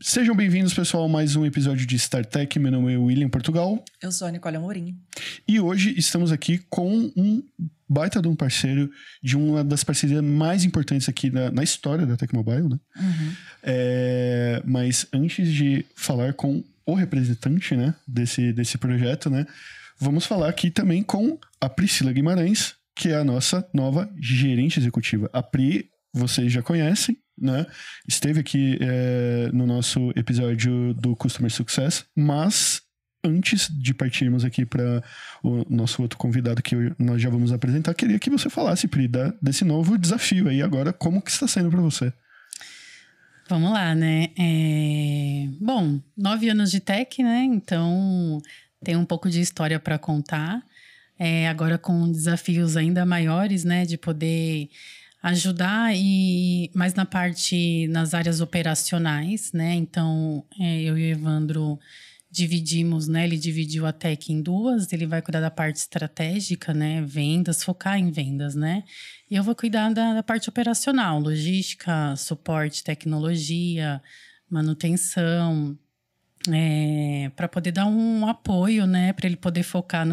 Sejam bem-vindos, pessoal, a mais um episódio de StarTech. Meu nome é William Portugal. Eu sou a Nicole Amorim. E hoje estamos aqui com um baita de um parceiro de uma das parcerias mais importantes aqui na história da Tecmobile, né? Uhum. Mas antes de falar com o representante, né, desse projeto, né, vamos falar aqui também com a Priscila Guimarães, que é a nossa nova gerente executiva. A Pri, vocês já conhecem, né? Esteve aqui no nosso episódio do Customer Success, mas antes de partirmos aqui para o nosso outro convidado que nós já vamos apresentar, queria que você falasse, Pri, desse novo desafio aí agora, como que está sendo para você? Vamos lá, né? Bom, 9 anos de tech, né? Então tem um pouco de história para contar. Agora com desafios ainda maiores, né? De poder ajudar mais nas áreas operacionais, né? Então eu e o Evandro dividimos, né? Ele dividiu a tech em duas. Ele vai cuidar da parte estratégica, né? Vendas, focar em vendas, né? E eu vou cuidar da parte operacional, logística, suporte, tecnologia, manutenção, para poder dar um apoio, né? Para ele poder focar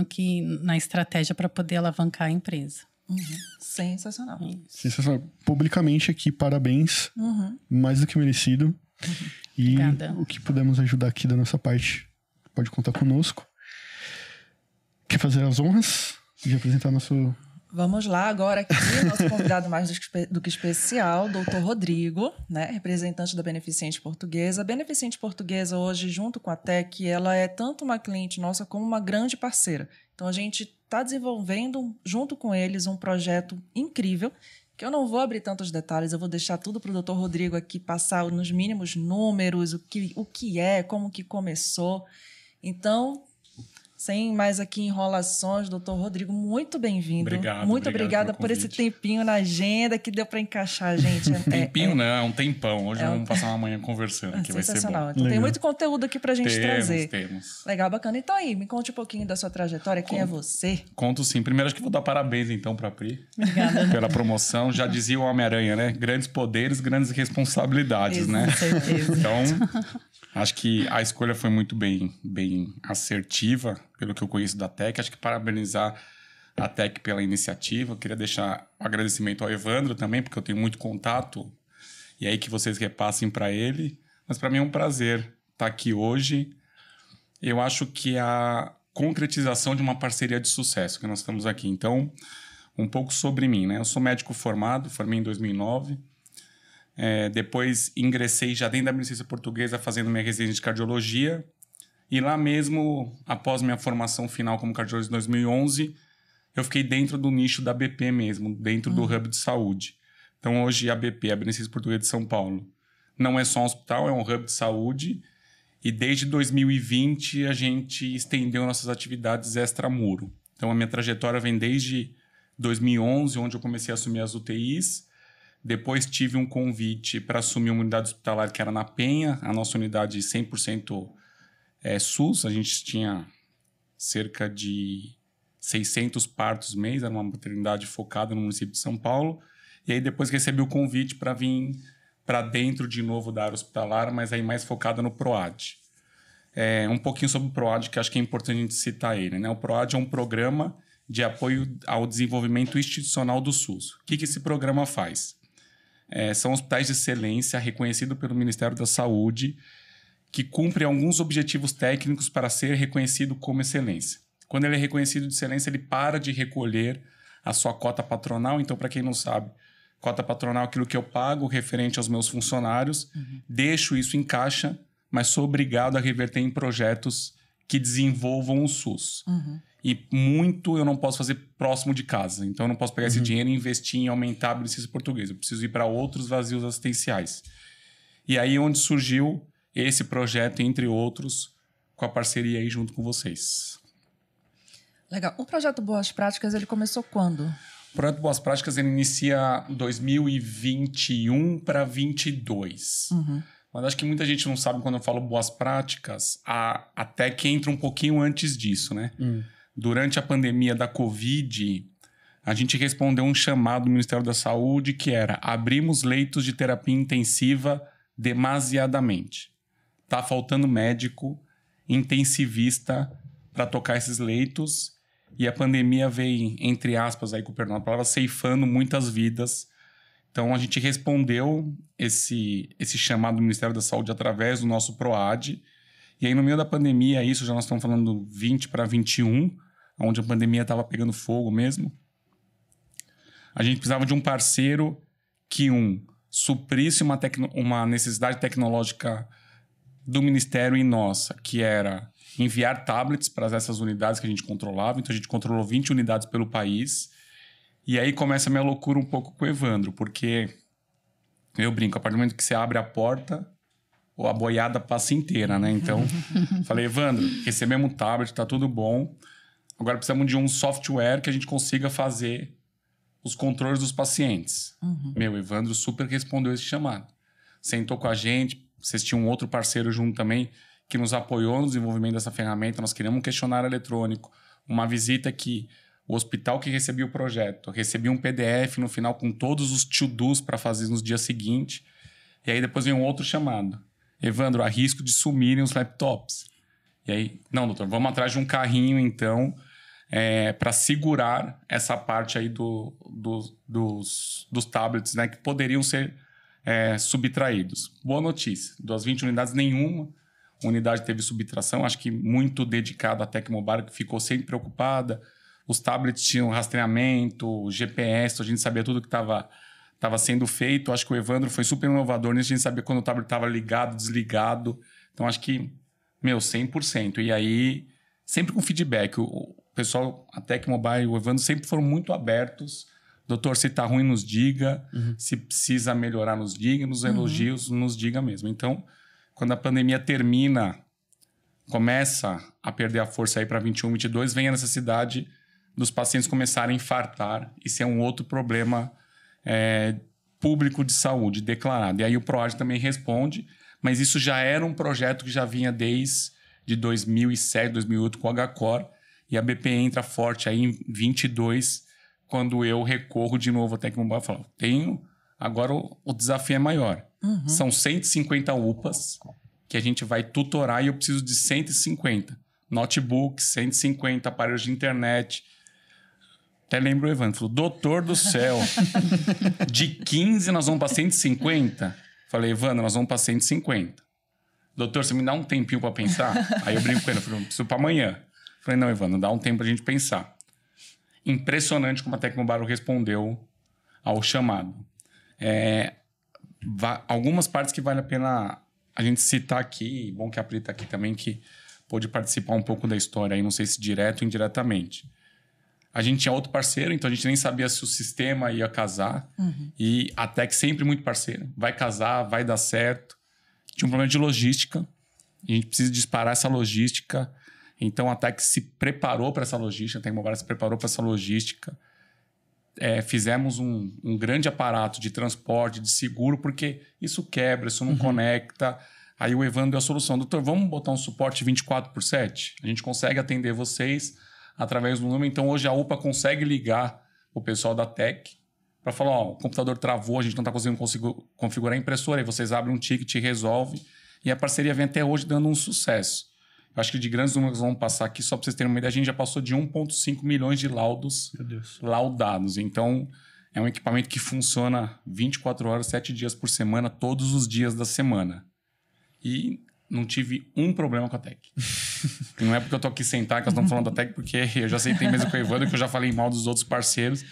na estratégia para poder alavancar a empresa. Uhum. Sensacional. Sensacional. Publicamente aqui, parabéns. Uhum. Mais do que merecido. Uhum. E Obrigada. o que pudermos ajudar aqui da nossa parte, pode contar conosco. Quer fazer as honras de apresentar nosso... Vamos lá agora aqui, nosso convidado mais do que especial, Dr. Rodrigo, né, representante da Beneficente Portuguesa. A Beneficente Portuguesa hoje, junto com a Tec, ela é tanto uma cliente nossa como uma grande parceira. Então a gente está desenvolvendo, junto com eles, um projeto incrível, que eu não vou abrir tantos detalhes, eu vou deixar tudo para o Dr. Rodrigo aqui passar nos mínimos números, o que é, como que começou. Então, sem mais aqui enrolações, doutor Rodrigo, muito bem-vindo. Obrigado. Muito obrigada por esse tempinho na agenda que deu para encaixar, gente. Tempinho não, é um tempão. Hoje vamos passar uma manhã conversando aqui, vai ser bom. Então legal. Tem muito conteúdo aqui pra gente trazer. Temos. Legal, bacana. Então aí, me conte um pouquinho da sua trajetória, quem é você? Conto sim. Primeiro acho que vou dar parabéns então pra Pri. Obrigada. Pela promoção. Já dizia o Homem-Aranha, né? Grandes poderes, grandes responsabilidades, né? Com certeza. Então, acho que a escolha foi muito bem assertiva, pelo que eu conheço da Tec. Acho que parabenizar a Tec pela iniciativa. Eu queria deixar um agradecimento ao Evandro também, porque eu tenho muito contato. E aí que vocês repassem para ele. Mas para mim é um prazer estar aqui hoje. Eu acho que a concretização de uma parceria de sucesso que nós estamos aqui. Então, um pouco sobre mim, né? Eu sou médico formado, formei em 2009. Depois ingressei já dentro da Beneficência Portuguesa fazendo minha residência de cardiologia. E lá mesmo, após minha formação final como cardiologista em 2011, eu fiquei dentro do nicho da BP mesmo, dentro do hub de saúde. Então hoje a BP, a Beneficência Portuguesa de São Paulo, não é só um hospital, é um hub de saúde. E desde 2020 a gente estendeu nossas atividades extramuro. Então a minha trajetória vem desde 2011, onde eu comecei a assumir as UTIs. Depois tive um convite para assumir uma unidade hospitalar que era na Penha, a nossa unidade 100% SUS. A gente tinha cerca de 600 partos mês, era uma maternidade focada no município de São Paulo. E aí depois recebi o convite para vir para dentro de novo da área hospitalar, mas aí mais focada no PROAD. Um pouquinho sobre o PROAD, que acho que é importante a gente citar ele, né? O PROAD é um programa de apoio ao desenvolvimento institucional do SUS. O que esse programa faz? São hospitais de excelência reconhecidos pelo Ministério da Saúde, que cumprem alguns objetivos técnicos para ser reconhecido como excelência. Quando ele é reconhecido de excelência, ele para de recolher a sua cota patronal. Então, para quem não sabe, cota patronal é aquilo que eu pago referente aos meus funcionários, deixo isso em caixa, mas sou obrigado a reverter em projetos que desenvolvam o SUS. E muito eu não posso fazer próximo de casa. Então, eu não posso pegar esse dinheiro e investir em aumentar a Beneficência Portuguesa. Eu preciso ir para outros vazios assistenciais. E aí onde surgiu esse projeto, entre outros, com a parceria aí junto com vocês. Legal. O projeto Boas Práticas, ele começou quando? O projeto Boas Práticas, ele inicia 2021 para 2022. Mas acho que muita gente não sabe quando eu falo Boas Práticas, até que entra um pouquinho antes disso, né? Durante a pandemia da Covid, a gente respondeu um chamado do Ministério da Saúde que era: abrimos leitos de terapia intensiva demasiadamente. tá faltando médico, intensivista para tocar esses leitos. E a pandemia veio, entre aspas, aí com o perdão da palavra, ceifando muitas vidas. Então, a gente respondeu esse chamado do Ministério da Saúde através do nosso PROAD. E aí, no meio da pandemia, isso já nós estamos falando 20 para 21, onde a pandemia estava pegando fogo mesmo. A gente precisava de um parceiro que, suprisse uma necessidade tecnológica do Ministério e nossa, que era enviar tablets para essas unidades que a gente controlava. Então, a gente controlou 20 unidades pelo país. E aí começa a minha loucura um pouco com o Evandro, porque eu brinco, a partir do momento que você abre a porta, a boiada passa inteira, né? Então, falei, Evandro, recebemos um tablet, tá tudo bom. Agora precisamos de um software que a gente consiga fazer os controles dos pacientes. Meu, Evandro super respondeu esse chamado. Sentou com a gente, vocês tinham um outro parceiro junto também, que nos apoiou no desenvolvimento dessa ferramenta. Nós queríamos um questionário eletrônico, uma visita que o hospital que recebia o projeto recebia um PDF no final com todos os to-dos para fazer nos dias seguintes. E aí depois vem um outro chamado. Evandro, há risco de sumirem os laptops. E aí, não, doutor, vamos atrás de um carrinho, então, para segurar essa parte aí dos tablets, né, que poderiam ser subtraídos. Boa notícia, das 20 unidades, nenhuma unidade teve subtração. Acho que muito dedicado à Tecmobile, que ficou sempre preocupada. Os tablets tinham rastreamento, GPS, a gente sabia tudo que estava sendo feito. Acho que o Evandro foi super inovador nisso, a gente sabia quando o tablet estava ligado, desligado. Então, acho que, 100%. E aí, sempre com feedback. O pessoal, a Tecmobile e o Evandro sempre foram muito abertos. Doutor, se tá ruim, nos diga. Se precisa melhorar, nos diga. Nos elogios, nos diga mesmo. Então, quando a pandemia termina, começa a perder a força aí para 21, 22, vem a necessidade dos pacientes começarem a infartar. Isso é um outro problema público de saúde declarado. E aí o PROAD também responde, mas isso já era um projeto que já vinha desde 2007, 2008 com o HCOR, e a BP entra forte aí em 22, quando eu recorro de novo à Tecmobile e falo, agora o desafio é maior. São 150 UPAs que a gente vai tutorar e eu preciso de 150. Notebooks, 150 aparelhos de internet. Até lembro o Evandro, falou, doutor do céu, de 15 nós vamos para 150? Falei, Evandro, nós vamos para 150. Doutor, você me dá um tempinho para pensar? Aí eu brinco com ele, eu falei, preciso para amanhã. Falei, não, Evandro, dá um tempo para a gente pensar. Impressionante como a Tecmobile respondeu ao chamado. Algumas partes que vale a pena a gente citar aqui, bom que a Pri está aqui também, que pôde participar um pouco da história, aí, não sei se direto ou indiretamente. A gente tinha outro parceiro, então a gente nem sabia se o sistema ia casar. E a Tec sempre muito parceira. Vai casar, vai dar certo. Tinha um problema de logística. A gente precisa disparar essa logística. Então a Tec se preparou para essa logística. A Tecmobile se preparou para essa logística. Fizemos um grande aparato de transporte, de seguro, porque isso quebra, isso não conecta. Aí o Evandro deu a solução. Doutor, vamos botar um suporte 24/7? A gente consegue atender vocês através do número. Então, hoje a UPA consegue ligar o pessoal da Tec para falar, o computador travou, a gente não está conseguindo configurar a impressora. Aí vocês abrem um ticket e resolve. E a parceria vem até hoje dando um sucesso. Eu acho que de grandes números vamos passar aqui, só para vocês terem uma ideia, a gente já passou de 1,5 milhões de laudos laudados. Então, é um equipamento que funciona 24 horas, 7 dias por semana, todos os dias da semana. E não tive um problema com a Tec. Não é porque eu tô aqui sentado que nós estamos falando da Tec, porque eu já sentei mesmo com o Evandro, que eu já falei mal dos outros parceiros,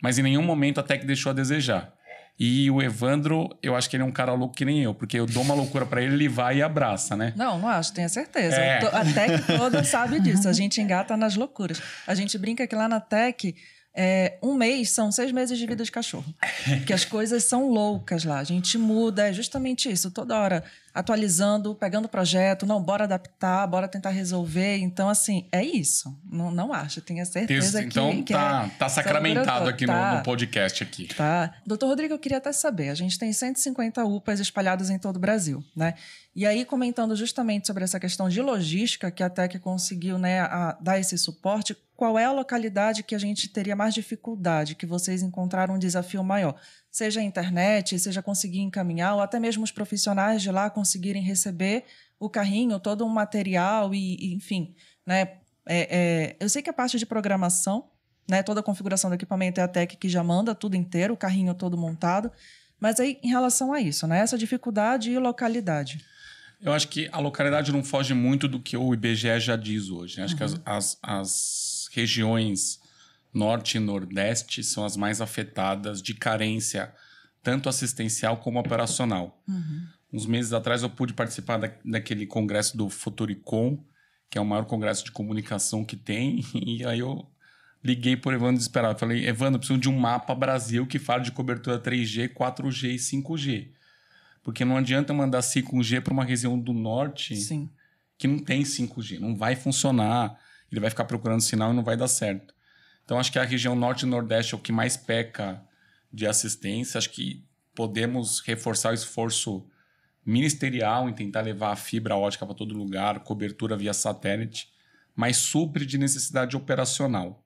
mas em nenhum momento a Tec deixou a desejar. E o Evandro, eu acho que ele é um cara louco que nem eu, porque eu dou uma loucura pra ele, ele vai e abraça, né? Não acho, tenho certeza. A Tec toda sabe disso, a gente engata nas loucuras. A gente brinca que lá na Tec, um mês são 6 meses de vida de cachorro. Porque as coisas são loucas lá. A gente muda, é justamente isso. Toda hora atualizando, pegando projeto. Não, bora adaptar, bora tentar resolver. Então, assim, é isso. Não acho, tenho certeza então, que tá sacramentado aqui no podcast aqui. Tá. Doutor Rodrigo, eu queria até saber. A gente tem 150 UPAs espalhadas em todo o Brasil, né? E aí, comentando justamente sobre essa questão de logística, que a Tec conseguiu, né, dar esse suporte, qual é a localidade que a gente teria mais dificuldade, que vocês encontraram um desafio maior? seja a internet, seja conseguir encaminhar, ou até mesmo os profissionais de lá conseguirem receber o carrinho, todo um material enfim, né? Eu sei que a parte de programação, né, toda a configuração do equipamento é a Tec que já manda tudo inteiro, o carrinho todo montado, mas aí em relação a isso, né, essa dificuldade e localidade. Eu acho que a localidade não foge muito do que o IBGE já diz hoje, né? Acho que as regiões norte e nordeste são as mais afetadas de carência, tanto assistencial como operacional. Uns meses atrás eu pude participar daquele congresso do Futuricom, que é o maior congresso de comunicação que tem, e aí eu liguei por Evandro desesperado. Falei, Evandro, eu preciso de um mapa Brasil que fale de cobertura 3G, 4G e 5G. Porque não adianta mandar 5G para uma região do norte Sim. que não tem 5G, não vai funcionar, ele vai ficar procurando sinal e não vai dar certo. Então, acho que a região norte e nordeste é o que mais peca de assistência. Acho que podemos reforçar o esforço ministerial em tentar levar a fibra ótica para todo lugar, cobertura via satélite, mas supre de necessidade operacional.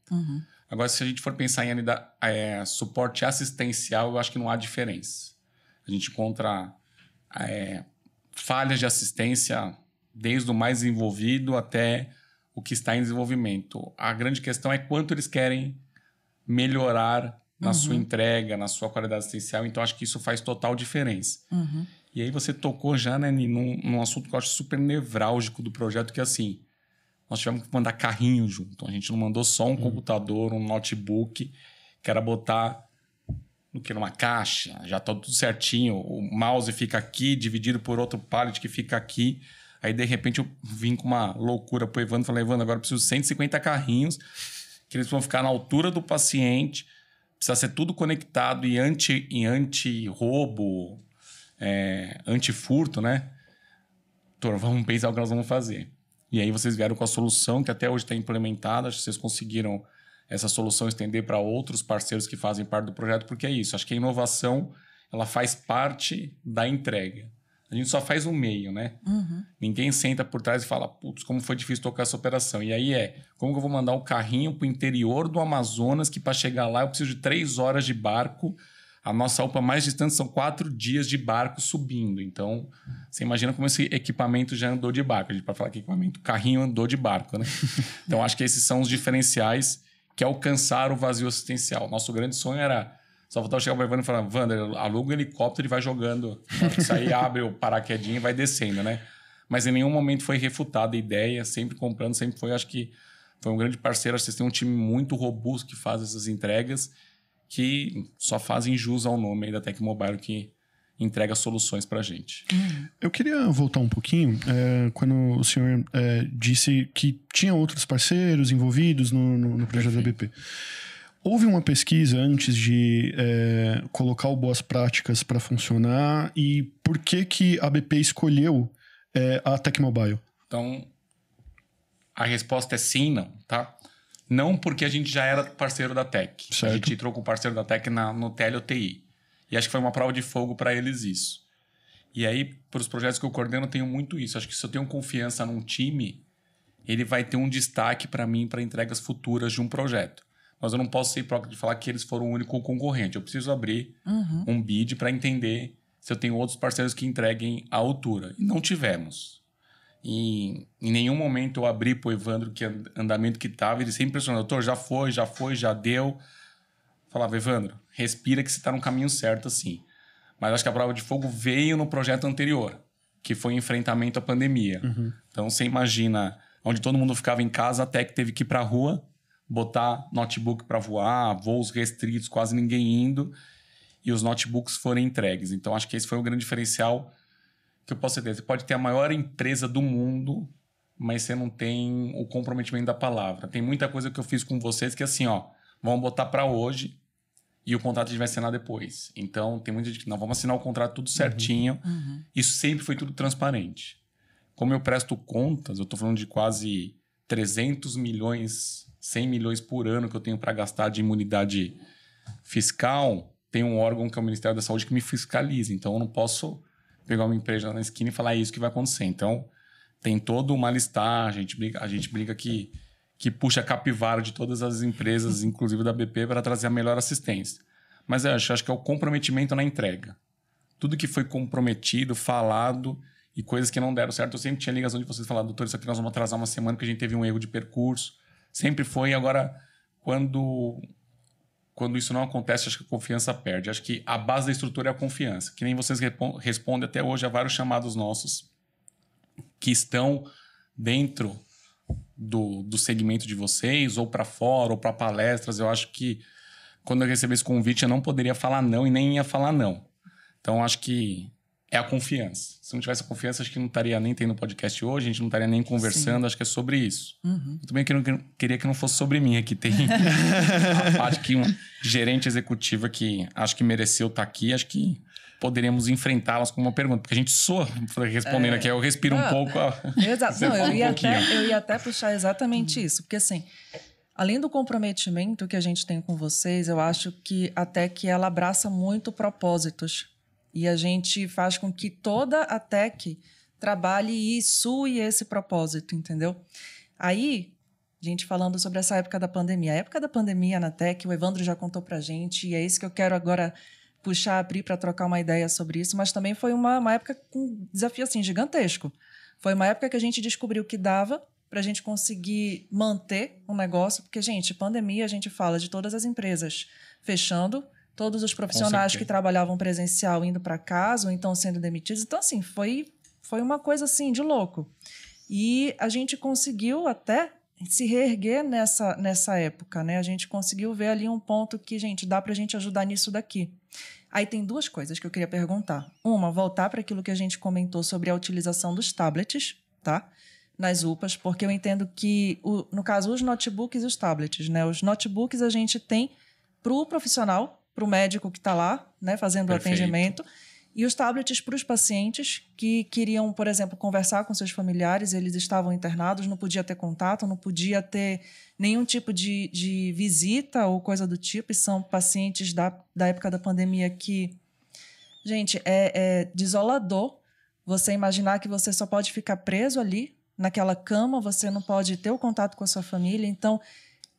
Agora, se a gente for pensar em suporte assistencial, eu acho que não há diferença. A gente encontra falhas de assistência desde o mais envolvido até o que está em desenvolvimento. A grande questão é quanto eles querem melhorar na sua entrega, na sua qualidade assistencial. Então, acho que isso faz total diferença. E aí você tocou já, né, num assunto que eu acho super nevrálgico do projeto, que é assim, nós tivemos que mandar carrinho junto. A gente não mandou só um computador, um notebook, que era botar numa caixa, já tá tudo certinho. O mouse fica aqui, dividido por outro pallet que fica aqui. Aí, de repente, eu vim com uma loucura pro Evandro. Falei, Evandro, agora eu preciso de 150 carrinhos, que eles vão ficar na altura do paciente. Precisa ser tudo conectado e anti-roubo, anti-furto, né? Então, vamos pensar o que nós vamos fazer. E aí, vocês vieram com a solução que até hoje está implementada. Acho que vocês conseguiram essa solução estender para outros parceiros que fazem parte do projeto, porque é isso. Acho que a inovação ela faz parte da entrega. A gente só faz um meio, né? Ninguém senta por trás e fala, putz, como foi difícil tocar essa operação. E aí como que eu vou mandar o carrinho para o interior do Amazonas, que para chegar lá eu preciso de 3 horas de barco. A nossa UPA mais distante são 4 dias de barco subindo. Então, você imagina como esse equipamento já andou de barco. A gente pode falar que o carrinho andou de barco, né? Então, acho que esses são os diferenciais que alcançar o vazio assistencial. Nosso grande sonho era só faltar chegar para o Evandro e falar, Wander, aluga um helicóptero e vai jogando. Isso aí abre o paraquedinho e vai descendo, né? Mas em nenhum momento foi refutada a ideia, sempre comprando, sempre foi, acho que foi um grande parceiro. Acho que vocês têm um time muito robusto que faz essas entregas, que só fazem jus ao nome aí da Tecmobile, que entrega soluções para a gente. Eu queria voltar um pouquinho, quando o senhor disse que tinha outros parceiros envolvidos no projeto da BP. Houve uma pesquisa antes de colocar o Boas Práticas para funcionar e por que a BP escolheu a Tecmobile? Então, a resposta é sim e não, tá? Não porque a gente já era parceiro da Tec. Certo. A gente entrou com o parceiro da Tec no TLOTI. E acho que foi uma prova de fogo para eles isso. E aí, para os projetos que eu coordeno, eu tenho muito isso. Acho que se eu tenho confiança num time, ele vai ter um destaque para mim para entregas futuras de um projeto. Mas eu não posso ser hipócrita de falar que eles foram o único concorrente. Eu preciso abrir um bid para entender se eu tenho outros parceiros que entreguem à altura. E não tivemos. E em nenhum momento eu abri para o Evandro que andamento que estava. Ele sempre impressionou. Doutor, já deu. Falava, Evandro, respira que você está no caminho certo, assim. Mas acho que a prova de fogo veio no projeto anterior, que foi o enfrentamento à pandemia. Então, você imagina, onde todo mundo ficava em casa, até que teve que ir para a rua, botar notebook para voar, voos restritos, quase ninguém indo, e os notebooks foram entregues. Então, acho que esse foi o grande diferencial que eu posso ter. Você pode ter a maior empresa do mundo, mas você não tem o comprometimento da palavra. Tem muita coisa que eu fiz com vocês que assim, vamos botar para hoje e o contrato a gente vai assinar depois. Então, tem muita gente que não, vamos assinar o contrato tudo certinho. Isso sempre foi tudo transparente. Como eu presto contas, eu estou falando de quase 300 milhões, 100 milhões por ano que eu tenho para gastar de imunidade fiscal, tem um órgão que é o Ministério da Saúde que me fiscaliza. Então, eu não posso pegar uma empresa na esquina e falar isso que vai acontecer. Então, tem toda uma listagem, a gente briga que puxa a capivara de todas as empresas, inclusive da BP, para trazer a melhor assistência. Mas eu acho que é o comprometimento na entrega. Tudo que foi comprometido, falado e coisas que não deram certo. Eu sempre tinha ligação de vocês falar, doutor, isso aqui nós vamos atrasar uma semana porque a gente teve um erro de percurso. Sempre foi. Agora, quando isso não acontece, acho que a confiança perde. Acho que a base da estrutura é a confiança. Que nem vocês respondem até hoje a vários chamados nossos que estão dentro do segmento de vocês, ou para fora, ou para palestras. Eu acho que quando eu recebi esse convite, eu não poderia falar não e nem ia falar não. Então, acho que é a confiança. Se não tivesse a confiança, acho que não estaria nem tendo podcast hoje, a gente não estaria nem conversando. Sim. Acho que é sobre isso. Eu também queria que não fosse sobre mim. Aqui tem a parte que uma gerente executiva que acho que mereceu estar aqui. Acho que poderíamos enfrentá-las com uma pergunta. Porque a gente soa respondendo aqui. Eu respiro um pouco. Exato. Não, eu ia até puxar exatamente isso. Porque assim, além do comprometimento que a gente tem com vocês, eu acho que até que ela abraça muito propósitos. E a gente faz com que toda a Tec trabalhe e sue esse propósito, entendeu? Aí, gente, falando sobre essa época da pandemia. A época da pandemia na Tec, o Evandro já contou pra gente, e é isso que eu quero agora puxar a Pri para trocar uma ideia sobre isso, mas também foi uma época com um desafio assim, gigantesco. Foi uma época que a gente descobriu que dava para a gente conseguir manter um negócio, porque, gente, pandemia, a gente fala de todas as empresas fechando, todos os profissionais que trabalhavam presencial indo para casa ou então sendo demitidos. Então, assim, foi uma coisa assim de louco. E a gente conseguiu até se reerguer nessa época, né? A gente conseguiu ver ali um ponto que, gente, dá para a gente ajudar nisso daqui. Aí tem duas coisas que eu queria perguntar. Uma, voltar para aquilo que a gente comentou sobre a utilização dos tablets, tá? Nas UPAs, porque eu entendo que, no caso, os notebooks e os tablets, né? Os notebooks a gente tem para o profissional, para o médico que está lá, né, fazendo o atendimento, e os tablets para os pacientes que queriam, por exemplo, conversar com seus familiares, eles estavam internados, não podia ter contato, não podia ter nenhum tipo de visita ou coisa do tipo, e são pacientes da época da pandemia que, gente, é desolador você imaginar que você só pode ficar preso ali, naquela cama, você não pode ter o contato com a sua família, então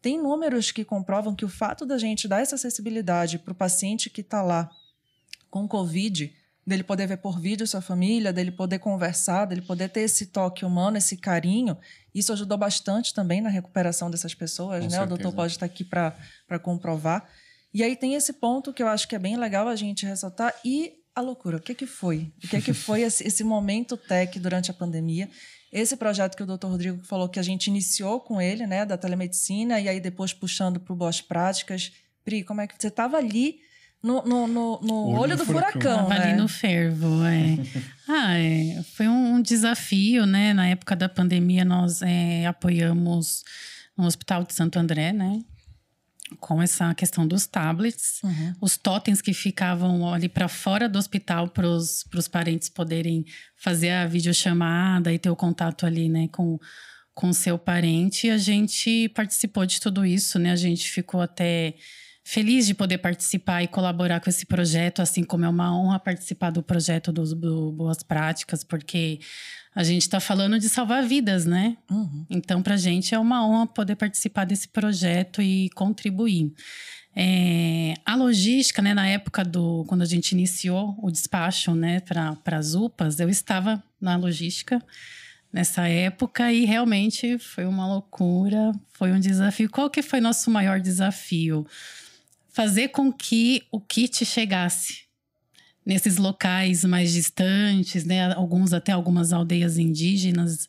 tem números que comprovam que o fato da gente dar essa acessibilidade para o paciente que está lá com Covid, dele poder ver por vídeo sua família, dele poder conversar, dele poder ter esse toque humano, esse carinho, isso ajudou bastante também na recuperação dessas pessoas, né? Certeza. O doutor pode estar aqui para comprovar. E aí tem esse ponto que eu acho que é bem legal a gente ressaltar. E a loucura, o que foi? O que foi esse momento Tec durante a pandemia? Esse projeto que o doutor Rodrigo falou que a gente iniciou com ele, né, da telemedicina, e aí depois puxando para o Boas Práticas. Pri, como é que você estava ali no olho do furacão, né? Ali no fervo, foi um desafio, né? Na época da pandemia, nós apoiamos no Hospital de Santo André, né? Com essa questão dos tablets, os totens que ficavam ali para fora do hospital para os parentes poderem fazer a videochamada e ter o contato ali, né, com o seu parente. E a gente participou de tudo isso, né? A gente ficou até feliz de poder participar e colaborar com esse projeto, assim como é uma honra participar do projeto do Boas Práticas, porque a gente está falando de salvar vidas, né? Então, para a gente é uma honra poder participar desse projeto e contribuir. A logística, né, na época quando a gente iniciou o despacho, né, para as UPAs, eu estava na logística nessa época e realmente foi uma loucura, foi um desafio. Qual que foi nosso maior desafio? Fazer com que o kit chegasse nesses locais mais distantes, né? Até algumas aldeias indígenas.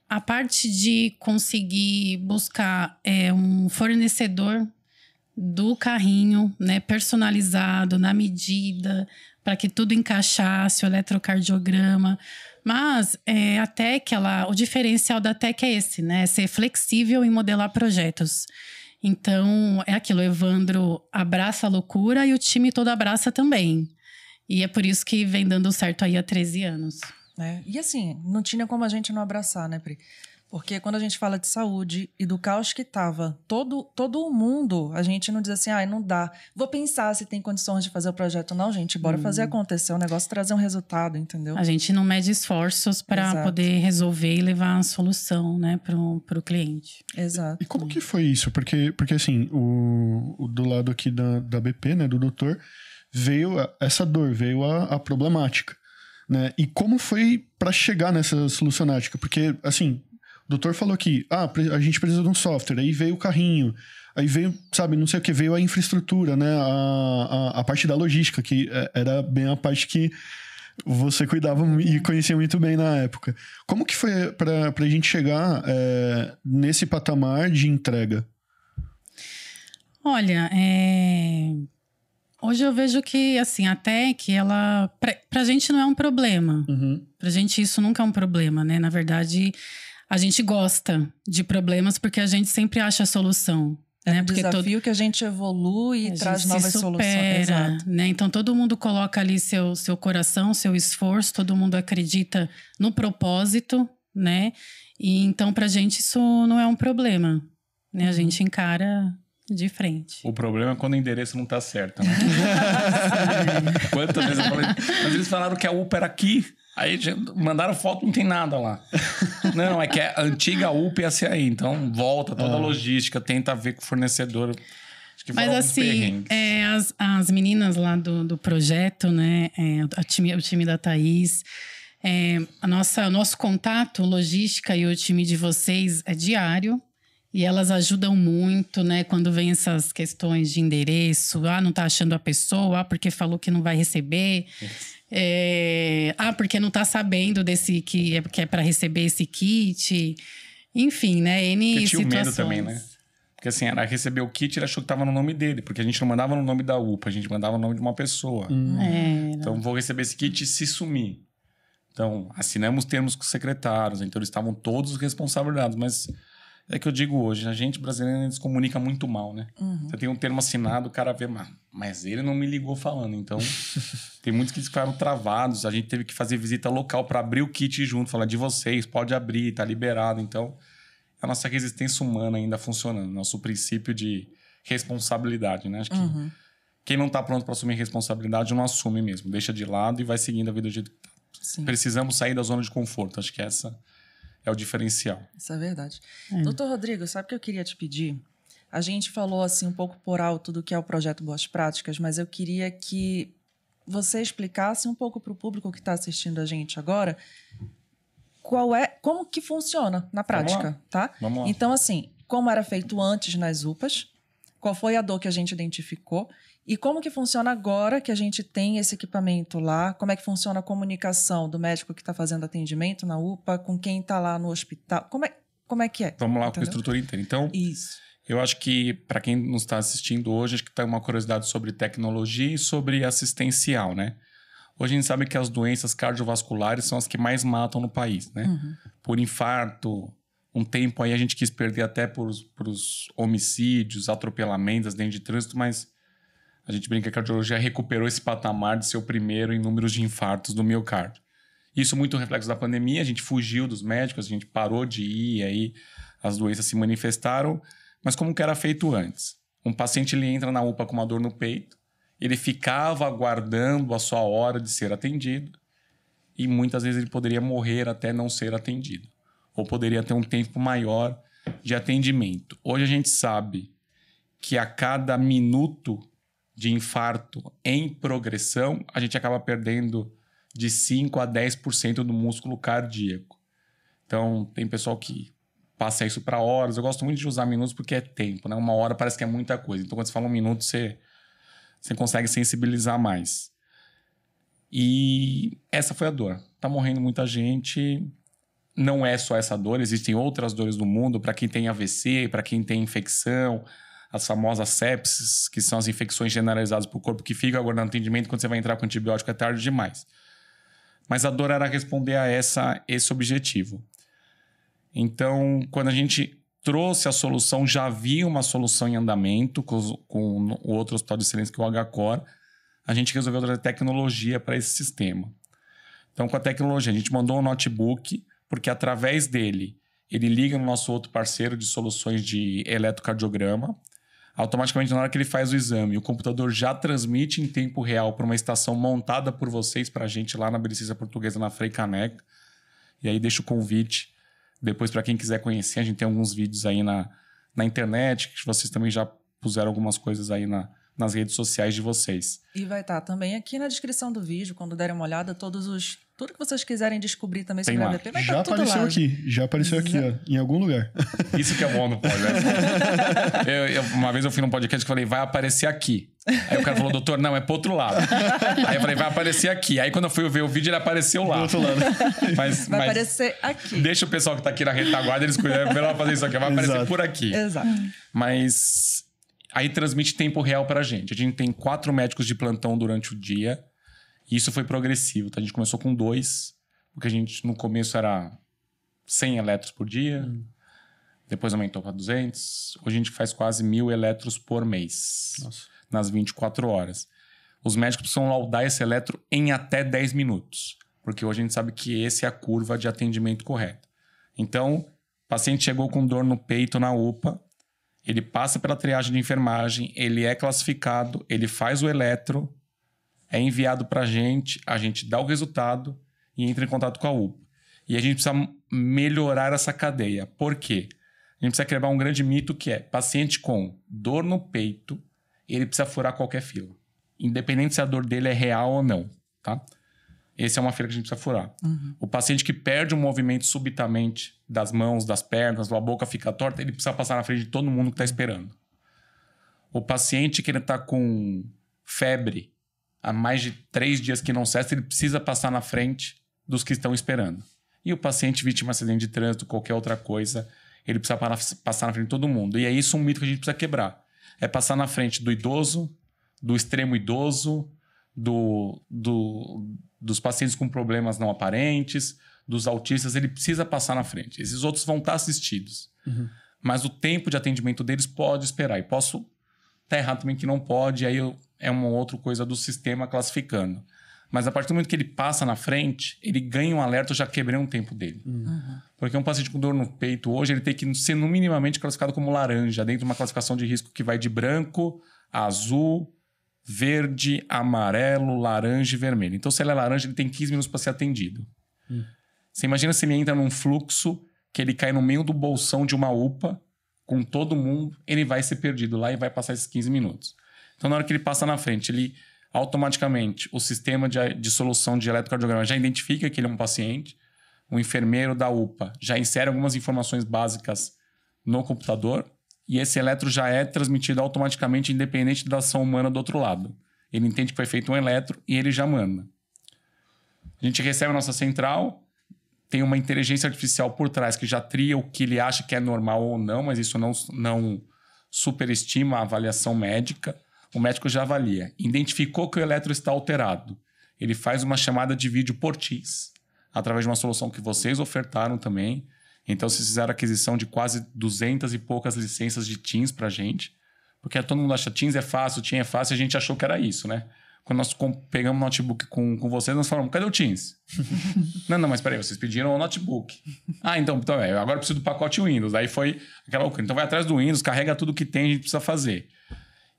A parte de conseguir buscar um fornecedor do carrinho, né, personalizado, na medida, para que tudo encaixasse, o eletrocardiograma. Mas até que o diferencial da Tec é esse, né? Ser flexível em modelar projetos. Então, é aquilo, o Evandro abraça a loucura e o time todo abraça também. E é por isso que vem dando certo aí há 13 anos. E assim, não tinha como a gente não abraçar, né, Pri? Porque quando a gente fala de saúde e do caos que estava, todo o mundo, a gente não diz assim, não dá. Vou pensar se tem condições de fazer o projeto. Não, gente, bora fazer acontecer o negócio, trazer um resultado, entendeu? A gente não mede esforços para poder resolver e levar a solução, né, pro cliente. Exato. E como que foi isso? Porque assim, do lado aqui da BP, né, do doutor, veio essa dor, veio a problemática, né? E como foi para chegar nessa solucionática? Porque, assim, o doutor falou que a gente precisa de um software, aí veio o carrinho, aí veio, sabe, não sei o que, veio a infraestrutura, né? A parte da logística, que era bem a parte que você cuidava e conhecia muito bem na época. Como que foi pra gente chegar nesse patamar de entrega? Olha, hoje eu vejo que, assim, até que ela... Pra gente não é um problema. Uhum. Pra gente isso nunca é um problema, né? Na verdade, a gente gosta de problemas porque a gente sempre acha a solução. É né? um Porque desafio que a gente evolui e traz novas soluções. Exato. Né? Então, todo mundo coloca ali seu coração, seu esforço. Todo mundo acredita no propósito, né? E então, pra gente, isso não é um problema. Né? A gente encara de frente. O problema é quando o endereço não tá certo, né? Quantas vezes eu falei... Mas eles falaram que a UPA era aqui. Aí mandaram foto, não tem nada lá. Não, é que a antiga UPA ia ser aí. Então, volta toda a logística, tenta ver com o fornecedor. Acho que mas assim, as meninas lá do projeto, né? O time da Thaís... o nosso contato, logística e o time de vocês é diário. E elas ajudam muito, né? Quando vem essas questões de endereço. Não tá achando a pessoa. Porque falou que não vai receber. Porque não tá sabendo desse que é para receber esse kit. Enfim, né? N situações. Tinha situações. Medo também, né? Porque assim, ela recebeu o kit e ele achou que tava no nome dele. Porque a gente não mandava no nome da UPA. A gente mandava no nome de uma pessoa. Então, vou receber esse kit e se sumir. Então, assinamos termos com os secretários. Então, eles estavam todos responsabilizados. Mas... é que eu digo hoje, a gente brasileira se comunica muito mal, né? Você tem um termo assinado, o cara vê, mas ele não me ligou falando. Então, tem muitos que ficaram travados. A gente teve que fazer visita local para abrir o kit junto. Falar de vocês, pode abrir, tá liberado. Então, a nossa resistência humana ainda funcionando. Nosso princípio de responsabilidade, né? Acho que quem não tá pronto para assumir responsabilidade não assume mesmo. Deixa de lado e vai seguindo a vida do jeito que tá. Sim. Precisamos sair da zona de conforto. Acho que essa... é o diferencial. Isso é verdade. Doutor Rodrigo, sabe o que eu queria te pedir? A gente falou assim um pouco por alto do que é o projeto Boas Práticas, mas eu queria que você explicasse um pouco para o público que está assistindo a gente agora como que funciona na prática, tá? Vamos lá. Então, assim, como era feito antes nas UPAs, qual foi a dor que a gente identificou e como que funciona agora que a gente tem esse equipamento lá, como é que funciona a comunicação do médico que está fazendo atendimento na UPA com quem está lá no hospital, como é que é? Vamos lá, entendeu? com a estrutura inteira. Então, isso. Eu acho que, para quem nos está assistindo hoje, acho que tem uma curiosidade sobre tecnologia e sobre assistencial, né? Hoje a gente sabe que as doenças cardiovasculares são as que mais matam no país, né? Por infarto, um tempo aí a gente quis perder até por os homicídios, atropelamentos, acidentes de trânsito, mas a gente brinca que a cardiologia recuperou esse patamar de ser o primeiro em números de infartos do miocárdio. Isso muito reflexo da pandemia, a gente fugiu dos médicos, a gente parou de ir, aí as doenças se manifestaram. Mas como que era feito antes? Um paciente ele entra na UPA com uma dor no peito, ele ficava aguardando a sua hora de ser atendido e muitas vezes ele poderia morrer até não ser atendido. Ou poderia ter um tempo maior de atendimento. Hoje a gente sabe que a cada minuto de infarto em progressão, a gente acaba perdendo de 5% a 10% do músculo cardíaco. Então, tem pessoal que passa isso para horas. Eu gosto muito de usar minutos porque é tempo, né? Uma hora parece que é muita coisa. Então, quando você fala um minuto, você consegue sensibilizar mais. E essa foi a dor. Tá morrendo muita gente. Não é só essa dor, existem outras dores do mundo. Para quem tem AVC, para quem tem infecção, as famosas sepsis, que são as infecções generalizadas para o corpo, que ficam aguardando atendimento. Quando você vai entrar com antibiótico é tarde demais. Mas a dor era responder a esse objetivo. Então, quando a gente trouxe a solução, já havia uma solução em andamento com o outro hospital de excelência, que é o HCOR. A gente resolveu trazer tecnologia para esse sistema. Então, com a tecnologia, a gente mandou um notebook, porque através dele ele liga no nosso outro parceiro de soluções de eletrocardiograma. Automaticamente, na hora que ele faz o exame, o computador já transmite em tempo real para uma estação montada por vocês, para a gente lá na Beneficência Portuguesa, na Frei Caneca. E aí deixa o convite depois para quem quiser conhecer. A gente tem alguns vídeos aí na internet, que vocês também já puseram algumas coisas aí nas redes sociais de vocês. E vai estar também aqui na descrição do vídeo, quando derem uma olhada, tudo que vocês quiserem descobrir também sobre a AVP, vai estar tudo lá. Já apareceu aqui, ó, em algum lugar. Isso que é bom no podcast. Uma vez eu fui num podcast que falei, vai aparecer aqui. Aí o cara falou, doutor, não, é pro outro lado. Aí eu falei, vai aparecer aqui. Aí quando eu fui ver o vídeo, ele apareceu lá. Do outro lado. Mas aparecer aqui. Deixa o pessoal que tá aqui na retaguarda, eles cuidam, é melhor fazer isso aqui, vai aparecer por aqui. Exato. Mas aí transmite tempo real pra gente. A gente tem 4 médicos de plantão durante o dia. E isso foi progressivo, tá? A gente começou com 2, porque a gente no começo era 100 eletros por dia. Depois aumentou para 200. Hoje a gente faz quase 1.000 eletros por mês. Nossa. Nas 24 horas. Os médicos precisam laudar esse eletro em até 10 minutos. Porque hoje a gente sabe que essa é a curva de atendimento correta. Então, o paciente chegou com dor no peito na UPA, ele passa pela triagem de enfermagem, ele é classificado, ele faz o eletro, é enviado para a gente dá o resultado e entra em contato com a UPA. E a gente precisa melhorar essa cadeia. Por quê? A gente precisa quebrar um grande mito que é paciente com dor no peito, ele precisa furar qualquer fila. Independente se a dor dele é real ou não, tá? Essa é uma fila que a gente precisa furar. O paciente que perde o movimento subitamente das mãos, das pernas, a boca fica torta, ele precisa passar na frente de todo mundo que está esperando. O paciente que ele está com febre há mais de 3 dias que não cessa, ele precisa passar na frente dos que estão esperando. E o paciente vítima de acidente de trânsito, qualquer outra coisa, ele precisa passar na frente de todo mundo. E é isso um mito que a gente precisa quebrar. É passar na frente do idoso, do extremo idoso, dos pacientes com problemas não aparentes, dos autistas, ele precisa passar na frente. Esses outros vão estar assistidos. Mas o tempo de atendimento deles pode esperar. E posso estar errado também que não pode, aí é uma outra coisa do sistema classificando. Mas a partir do momento que ele passa na frente, ele ganha um alerta, eu já quebrei um tempo dele. Porque um paciente com dor no peito hoje, ele tem que ser minimamente classificado como laranja, dentro de uma classificação de risco que vai de branco, azul, verde, amarelo, laranja e vermelho. Então, se ele é laranja, ele tem 15 minutos para ser atendido. Você imagina se ele entra num fluxo que ele cai no meio do bolsão de uma UPA, com todo mundo, ele vai ser perdido lá e vai passar esses 15 minutos. Então, na hora que ele passa na frente, ele automaticamente, o sistema de solução de eletrocardiograma já identifica que ele é um paciente, o enfermeiro da UPA já insere algumas informações básicas no computador e esse eletro já é transmitido automaticamente, independente da ação humana do outro lado. Ele entende que foi feito um eletro e ele já manda. A gente recebe a nossa central, tem uma inteligência artificial por trás que já tria o que ele acha que é normal ou não, mas isso não superestima a avaliação médica. O médico já avalia. Identificou que o eletro está alterado. Ele faz uma chamada de vídeo por Teams, através de uma solução que vocês ofertaram também. Então, vocês fizeram aquisição de quase 200 e poucas licenças de Teams pra gente. Porque todo mundo acha Teams é fácil, Teams é fácil, e a gente achou que era isso, né? Quando nós pegamos o notebook com vocês, nós falamos, cadê o Teams? não, mas peraí, vocês pediram o notebook. Então agora eu preciso do pacote Windows. Aí foi aquela loucura. Então vai atrás do Windows, carrega tudo que tem, a gente precisa fazer.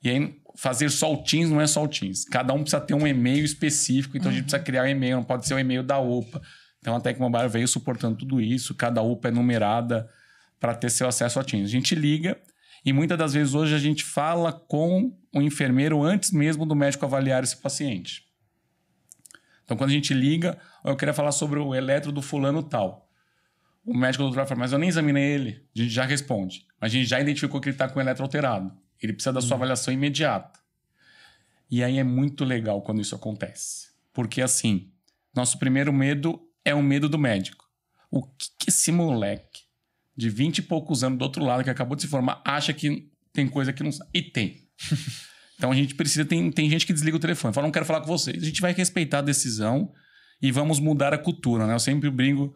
E aí, fazer só o Teams não é só o Teams. Cada um precisa ter um e-mail específico, então a gente precisa criar um e-mail, não pode ser o e-mail da UPA. Então a Tecmobile veio suportando tudo isso, cada UPA é numerada para ter seu acesso ao Teams. A gente liga e muitas das vezes hoje a gente fala com o enfermeiro antes mesmo do médico avaliar esse paciente. Então quando a gente liga, eu queria falar sobre o eletro do fulano tal. O médico do doutor fala, mas eu nem examinei ele. A gente já responde. Mas a gente já identificou que ele está com o eletro alterado. Ele precisa da sua avaliação imediata. E aí é muito legal quando isso acontece. Porque, assim, nosso primeiro medo é o medo do médico. O que esse moleque de 20 e poucos anos do outro lado, que acabou de se formar, acha que tem coisa que não sabe? E tem. Então a gente precisa... Tem gente que desliga o telefone. Fala, não quero falar com vocês. A gente vai respeitar a decisão e vamos mudar a cultura, né? Eu sempre brinco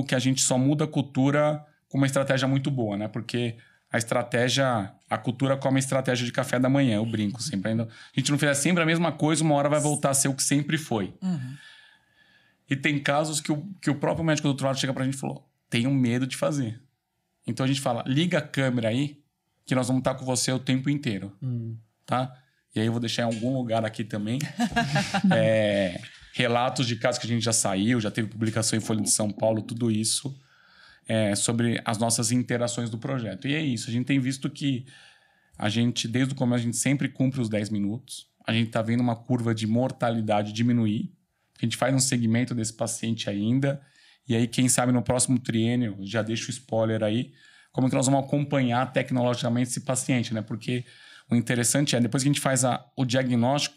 que a gente só muda a cultura com uma estratégia muito boa, né? Porque... a cultura come a estratégia de café da manhã, eu brinco sempre. Ainda, a gente não fizer sempre a mesma coisa, uma hora vai voltar a ser o que sempre foi. E tem casos que o próprio médico do outro lado chega pra gente e falou, tenho medo de fazer. Então a gente fala, liga a câmera aí, que nós vamos estar com você o tempo inteiro. Tá? E aí eu vou deixar em algum lugar aqui também relatos de casos que a gente já saiu, já teve publicação em Folha de São Paulo, tudo isso sobre as nossas interações do projeto. E é isso, a gente tem visto que a gente, desde o começo, a gente sempre cumpre os 10 minutos. A gente está vendo uma curva de mortalidade diminuir. A gente faz um segmento desse paciente ainda. E aí, quem sabe, no próximo triênio, já deixo o spoiler aí, como que nós vamos acompanhar tecnologicamente esse paciente, né? Porque o interessante é, depois que a gente faz o diagnóstico,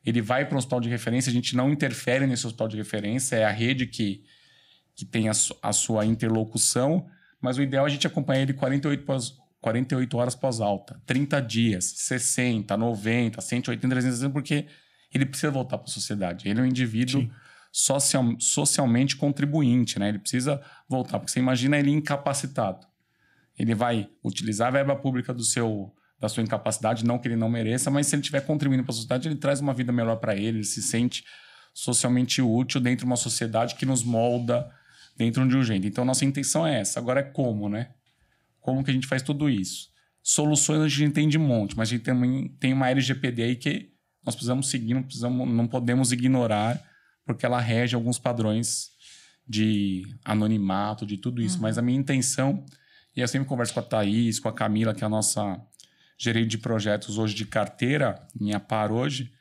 ele vai para um hospital de referência, a gente não interfere nesse hospital de referência, é a rede que tem a sua interlocução, mas o ideal é a gente acompanhar ele 48 horas pós-alta, 30 dias, 60, 90, 180, 360, porque ele precisa voltar para a sociedade. Ele é um indivíduo socialmente contribuinte, né? Ele precisa voltar, porque você imagina ele incapacitado. Ele vai utilizar a verba pública da sua incapacidade, não que ele não mereça, mas se ele estiver contribuindo para a sociedade, ele traz uma vida melhor para ele se sente socialmente útil dentro de uma sociedade que nos molda dentro de um jeito. Então, nossa intenção é essa. Agora é como, né? Como que a gente faz tudo isso? Soluções a gente tem de monte, mas a gente também tem uma LGPD aí que nós precisamos seguir, não podemos ignorar, porque ela rege alguns padrões de anonimato, de tudo isso. Mas a minha intenção, e eu sempre converso com a Thaís, com a Camila, que é a nossa gerente de projetos hoje de carteira, minha par hoje,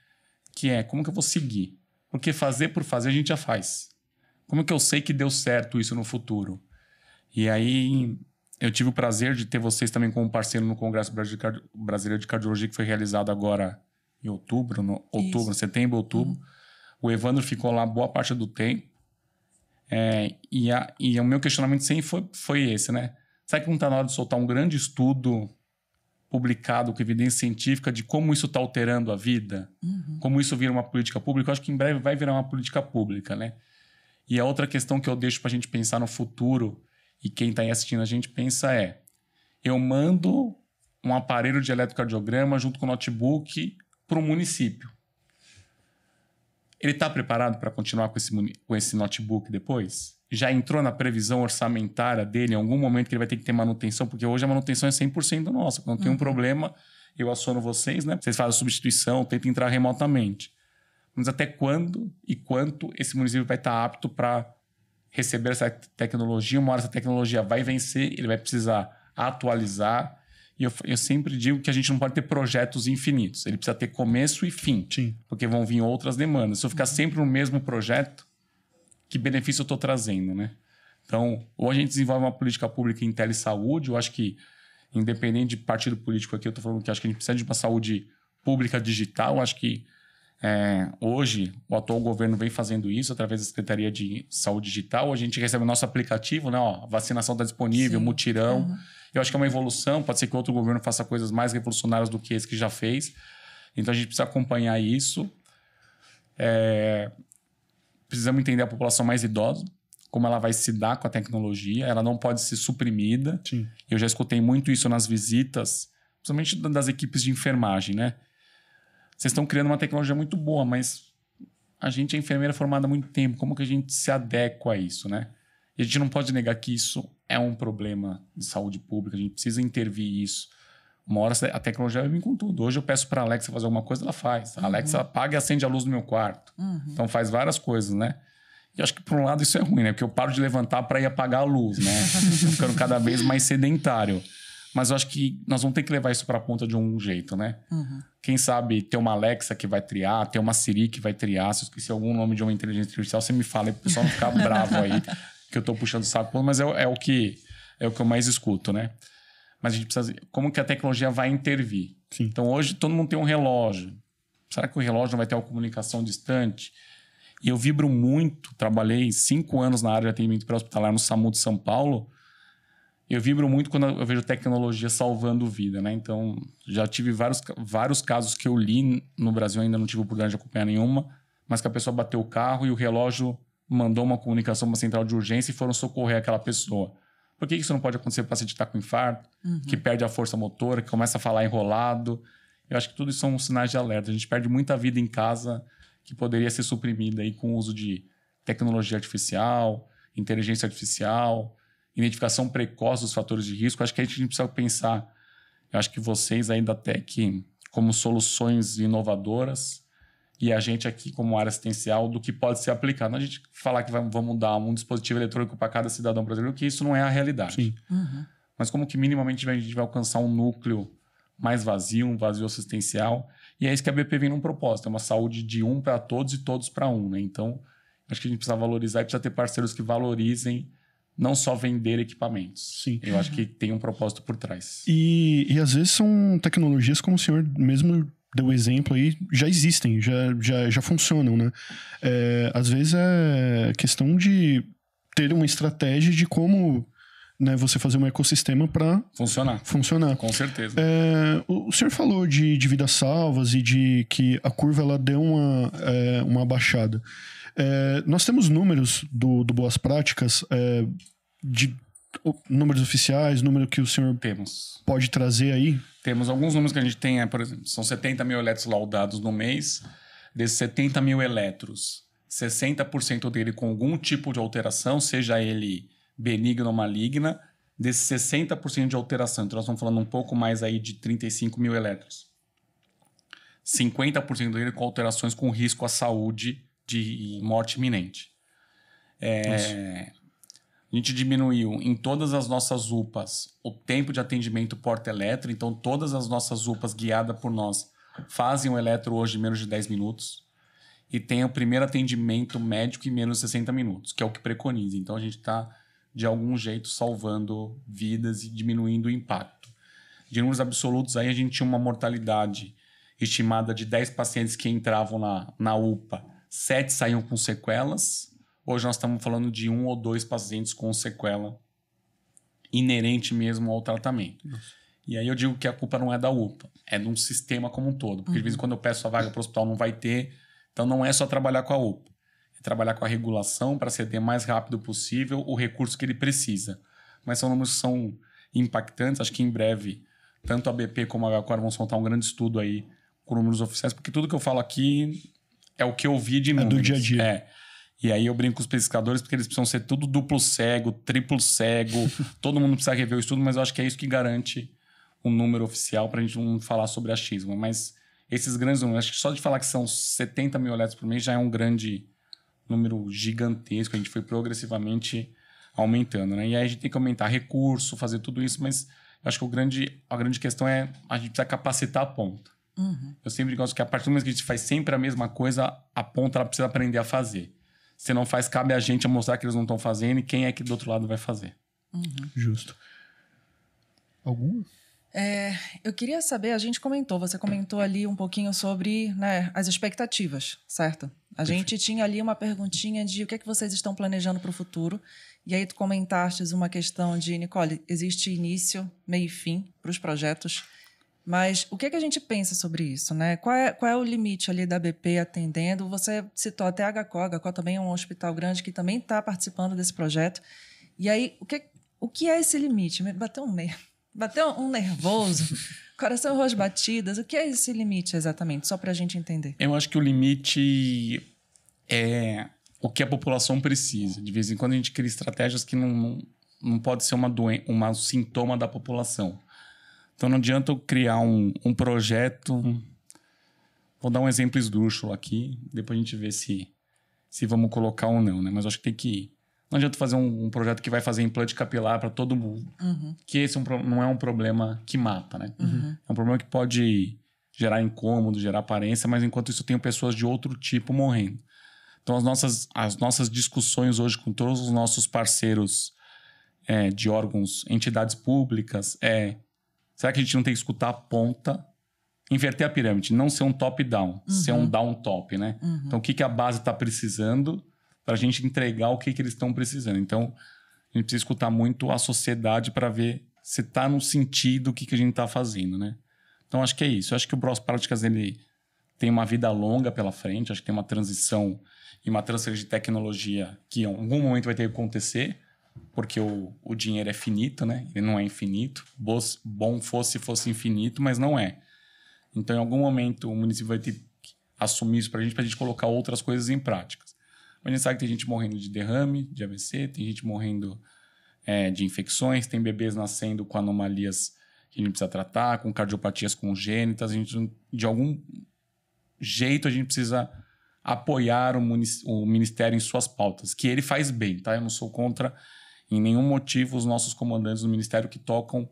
que é como que eu vou seguir? Porque fazer por fazer a gente já faz. Como que eu sei que deu certo isso no futuro? E aí eu tive o prazer de ter vocês também como parceiro no Congresso Brasileiro de Cardiologia, que foi realizado agora em setembro, outubro. O Evandro ficou lá boa parte do tempo. E o meu questionamento sempre foi esse, né? Será que não está na hora de soltar um grande estudo publicado com evidência científica de como isso está alterando a vida? Como isso vira uma política pública? Eu acho que em breve vai virar uma política pública, né? E a outra questão que eu deixo para a gente pensar no futuro, e quem está aí assistindo a gente pensa eu mando um aparelho de eletrocardiograma junto com o notebook para um município. Ele está preparado para continuar com esse notebook depois? Já entrou na previsão orçamentária dele em algum momento que ele vai ter que ter manutenção? Porque hoje a manutenção é 100% nossa. Quando tem um problema, eu aciono vocês, né? Vocês fazem a substituição, tentam entrar remotamente. Mas até quando e quanto esse município vai estar apto para receber essa tecnologia? Uma hora essa tecnologia vai vencer, ele vai precisar atualizar. E eu sempre digo que a gente não pode ter projetos infinitos. Ele precisa ter começo e fim. Sim. Porque vão vir outras demandas. Se eu ficar sempre no mesmo projeto, que benefício eu estou trazendo, né? Então, ou a gente desenvolve uma política pública em telesaúde, eu acho que, independente de partido político aqui, eu estou falando que acho que a gente precisa de uma saúde pública digital. Eu acho que hoje o atual governo vem fazendo isso através da Secretaria de Saúde Digital. A gente recebe o nosso aplicativo, né? Ó, a vacinação está disponível, mutirão. Eu acho que é uma evolução. Pode ser que outro governo faça coisas mais revolucionárias do que esse que já fez. Então, a gente precisa acompanhar isso. Precisamos entender a população mais idosa, como ela vai se dar com a tecnologia. Ela não pode ser suprimida. Sim. Eu já escutei muito isso nas visitas, principalmente das equipes de enfermagem, né? Vocês estão criando uma tecnologia muito boa, mas a gente é enfermeira formada há muito tempo. Como que a gente se adequa a isso, né? E a gente não pode negar que isso é um problema de saúde pública. A gente precisa intervir isso. Uma hora a tecnologia vai vir com tudo. Hoje eu peço para a Alexa fazer alguma coisa, ela faz. A Alexa apaga e acende a luz no meu quarto. Então faz várias coisas, né? E acho que por um lado isso é ruim, né? Porque eu paro de levantar para ir apagar a luz, né? Tô ficando cada vez mais sedentário. Mas eu acho que nós vamos ter que levar isso para a ponta de um jeito, né? Quem sabe ter uma Alexa que vai triar, ter uma Siri que vai triar. Se eu esqueci algum nome de uma inteligência artificial, você me fala aí para o pessoal não ficar bravo aí, que eu estou puxando o saco. Mas é o que eu mais escuto, né? Mas a gente precisa... Como que a tecnologia vai intervir? Sim. Então, hoje todo mundo tem um relógio. Será que o relógio não vai ter uma comunicação distante? E eu vibro muito. Trabalhei 5 anos na área de atendimento pré-hospitalar no SAMU de São Paulo. Eu vibro muito quando eu vejo tecnologia salvando vida, né? Então, já tive vários casos que eu li no Brasil, ainda não tive a oportunidade de acompanhar nenhuma, mas que a pessoa bateu o carro e o relógio mandou uma comunicação para uma central de urgência e foram socorrer aquela pessoa. Por que isso não pode acontecer para o paciente que está com infarto, que perde a força motora, que começa a falar enrolado? Eu acho que tudo isso são sinais de alerta. A gente perde muita vida em casa que poderia ser suprimida aí com o uso de tecnologia artificial, inteligência artificial. identificação precoce dos fatores de risco, acho que a gente precisa pensar, eu acho que vocês aí da Tec como soluções inovadoras e a gente aqui como área assistencial do que pode ser aplicado. Não a gente falar que vamos dar um dispositivo eletrônico para cada cidadão brasileiro, que isso não é a realidade. Sim. Mas como que minimamente a gente vai alcançar um núcleo mais vazio, um vazio assistencial. E é isso que a BP vem num propósito, é uma saúde de um para todos e todos para um, né? Então, acho que a gente precisa valorizar e precisa ter parceiros que valorizem não só vender equipamentos. Sim. Eu acho que tem um propósito por trás. E às vezes são tecnologias, como o senhor mesmo deu exemplo aí, já existem, já funcionam, né? Às vezes é questão de ter uma estratégia de como, né, você fazer um ecossistema para funcionar. Com certeza. O senhor falou de vidas salvas e de que a curva ela deu uma baixada. Nós temos números do Boas Práticas, de números oficiais, número que o senhor pode trazer aí? Temos alguns números que a gente tem, por exemplo, são 70 mil eletros laudados no mês. Desses 70 mil eletros, 60% dele com algum tipo de alteração, seja ele benigna ou maligna. Desses 60% de alteração, então nós estamos falando um pouco mais aí de 35 mil eletros. 50% dele com alterações com risco à saúde de morte iminente. A gente diminuiu em todas as nossas UPAs o tempo de atendimento porta-eletro. Então, todas as nossas UPAs guiadas por nós fazem o eletro hoje em menos de 10 minutos. E tem o primeiro atendimento médico em menos de 60 minutos, que é o que preconiza. Então, a gente está, de algum jeito, salvando vidas e diminuindo o impacto. De números absolutos, aí a gente tinha uma mortalidade estimada de 10 pacientes que entravam na UPA. 7 saíam com sequelas. Hoje nós estamos falando de 1 ou 2 pacientes com sequela inerente mesmo ao tratamento. Nossa. E aí eu digo que a culpa não é da UPA, é de um sistema como um todo. Porque de vez em quando eu peço a vaga para o hospital, não vai ter. Então não é só trabalhar com a UPA. É trabalhar com a regulação para ceder o mais rápido possível o recurso que ele precisa. Mas são números que são impactantes. Acho que em breve, tanto a BP como a H4 vão soltar um grande estudo aí com números oficiais. Porque tudo que eu falo aqui é o que eu vi de números. É do dia a dia. E aí eu brinco com os pesquisadores porque eles precisam ser tudo duplo cego, triplo cego, todo mundo precisa rever o estudo, mas eu acho que é isso que garante um número oficial para a gente não falar sobre achismo. Mas esses grandes números, acho que só de falar que são 70 mil eletros por mês já é um grande número gigantesco, a gente foi progressivamente aumentando, né? E aí a gente tem que aumentar recurso, fazer tudo isso, mas eu acho que a grande questão é a gente precisa capacitar a ponta. Eu sempre gosto que a partir do momento que a gente faz sempre a mesma coisa, a ponta ela precisa aprender a fazer. Se não faz, cabe a gente a mostrar que eles não estão fazendo e quem é que do outro lado vai fazer. Justo. Alguma? Eu queria saber, você comentou ali um pouquinho sobre, né, as expectativas, certo? A gente tinha ali uma perguntinha de o que é que vocês estão planejando para o futuro. E aí tu comentaste uma questão de, Nicole, existe início, meio e fim para os projetos. Mas o que a gente pensa sobre isso, né? Qual é o limite ali da BP atendendo? Você citou até a HCO. A HCO também é um hospital grande que também está participando desse projeto. E aí, o que é esse limite? Bateu um nervoso, coração rosto batidas. O que é esse limite exatamente? Só para a gente entender. Eu acho que o limite é o que a população precisa. De vez em quando a gente cria estratégias que não pode ser um sintoma da população. Então não adianta eu criar um projeto. Vou dar um exemplo esdrúxulo aqui, depois a gente vê se vamos colocar ou não, né? Mas eu acho que tem que ir. Não adianta fazer um projeto que vai fazer implante capilar para todo mundo. Que esse não é um problema que mata, né? É um problema que pode gerar incômodo, gerar aparência, mas enquanto isso eu tenho pessoas de outro tipo morrendo. Então as nossas discussões hoje com todos os nossos parceiros de órgãos, entidades públicas, será que a gente não tem que escutar a ponta, inverter a pirâmide, não ser um top-down, ser um down-top, né? Então, o que a base está precisando para a gente entregar o que eles estão precisando? Então, a gente precisa escutar muito a sociedade para ver se está no sentido o que a gente está fazendo, né? Então, acho que é isso. Eu acho que o Boas Práticas ele tem uma vida longa pela frente, acho que tem uma transição e uma transferência de tecnologia que em algum momento vai ter que acontecer, porque o dinheiro é finito, né? Ele não é infinito. Bom fosse infinito, mas não é. Então, em algum momento, o município vai ter que assumir isso para a gente colocar outras coisas em práticas. Mas a gente sabe que tem gente morrendo de derrame, de AVC, tem gente morrendo de infecções, tem bebês nascendo com anomalias que a gente precisa tratar, com cardiopatias congênitas. A gente, de algum jeito, a gente precisa apoiar o Ministério em suas pautas, que ele faz bem, tá? Eu não sou contra, em nenhum motivo, os nossos comandantes do Ministério que tocam.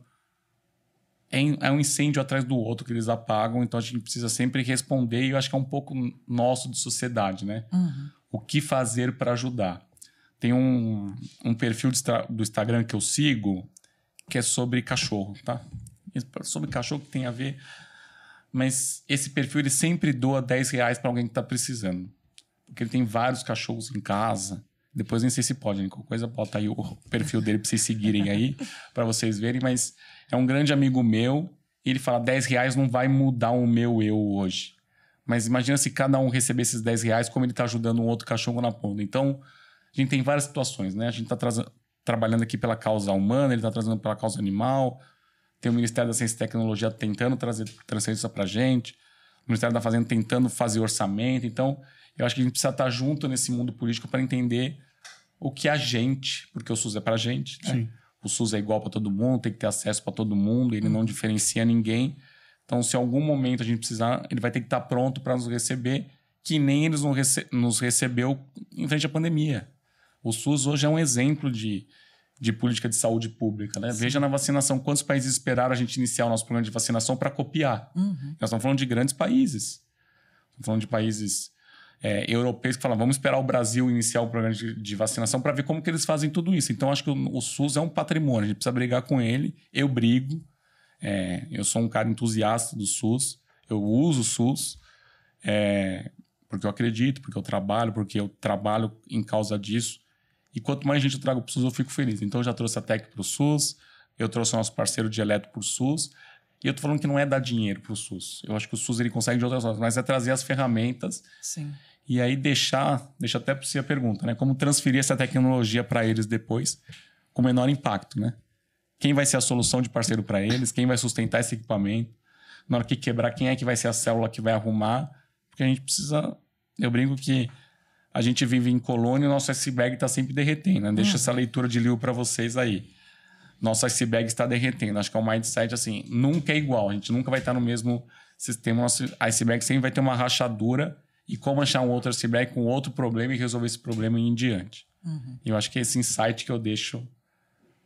É um incêndio atrás do outro que eles apagam, então a gente precisa sempre responder, e eu acho que é um pouco nosso de sociedade, né? O que fazer para ajudar? Tem um perfil do Instagram que eu sigo, que é sobre cachorro, tá? Sobre cachorro que tem a ver... Mas esse perfil, ele sempre doa R$10 para alguém que está precisando. Porque ele tem vários cachorros em casa. Depois nem sei se pode, né? Qualquer coisa, bota aí o perfil dele para vocês seguirem aí, para vocês verem. Mas é um grande amigo meu, e ele fala, R$10 não vai mudar o meu eu hoje. Mas imagina se cada um receber esses R$10, como ele está ajudando um outro cachorro na ponta. Então, a gente tem várias situações, né? A gente está trabalhando aqui pela causa humana, ele está trazendo pela causa animal. Tem o Ministério da Ciência e Tecnologia tentando trazer transferência para a gente. O Ministério da Fazenda tentando fazer orçamento. Então, eu acho que a gente precisa estar junto nesse mundo político para entender o que a gente... Porque o SUS é para a gente, né? O SUS é igual para todo mundo, tem que ter acesso para todo mundo, ele não diferencia ninguém. Então, se em algum momento a gente precisar, ele vai ter que estar pronto para nos receber, que nem eles nos recebeu em frente à pandemia. O SUS hoje é um exemplo de política de saúde pública, né? Veja na vacinação, quantos países esperaram a gente iniciar o nosso programa de vacinação para copiar. Nós estamos falando de grandes países. Estamos falando de países europeus que falam, vamos esperar o Brasil iniciar o programa de vacinação para ver como que eles fazem tudo isso. Então, acho que o SUS é um patrimônio, a gente precisa brigar com ele. Eu brigo. Eu sou um cara entusiasta do SUS. Eu uso o SUS porque eu acredito, porque eu trabalho em causa disso. E quanto mais gente eu trago para o SUS, eu fico feliz. Então, eu já trouxe a TEC para o SUS, eu trouxe o nosso parceiro de eletro para o SUS, e eu estou falando que não é dar dinheiro para o SUS. Eu acho que o SUS ele consegue de outras formas, mas é trazer as ferramentas. Sim. E aí deixa até para você a pergunta, né? Como transferir essa tecnologia para eles depois com menor impacto, né? Quem vai ser a solução de parceiro para eles? Quem vai sustentar esse equipamento? Na hora que quebrar, quem é que vai ser a célula que vai arrumar? Porque a gente precisa... Eu brinco que a gente vive em colônia e o nosso iceberg está sempre derretendo, né? Deixa essa leitura de livro para vocês aí. Nosso iceberg está derretendo. Acho que é um mindset assim, nunca é igual. A gente nunca vai estar no mesmo sistema. Nosso iceberg sempre vai ter uma rachadura e como achar um outro iceberg com outro problema e resolver esse problema e ir em diante. E eu acho que é esse insight que eu deixo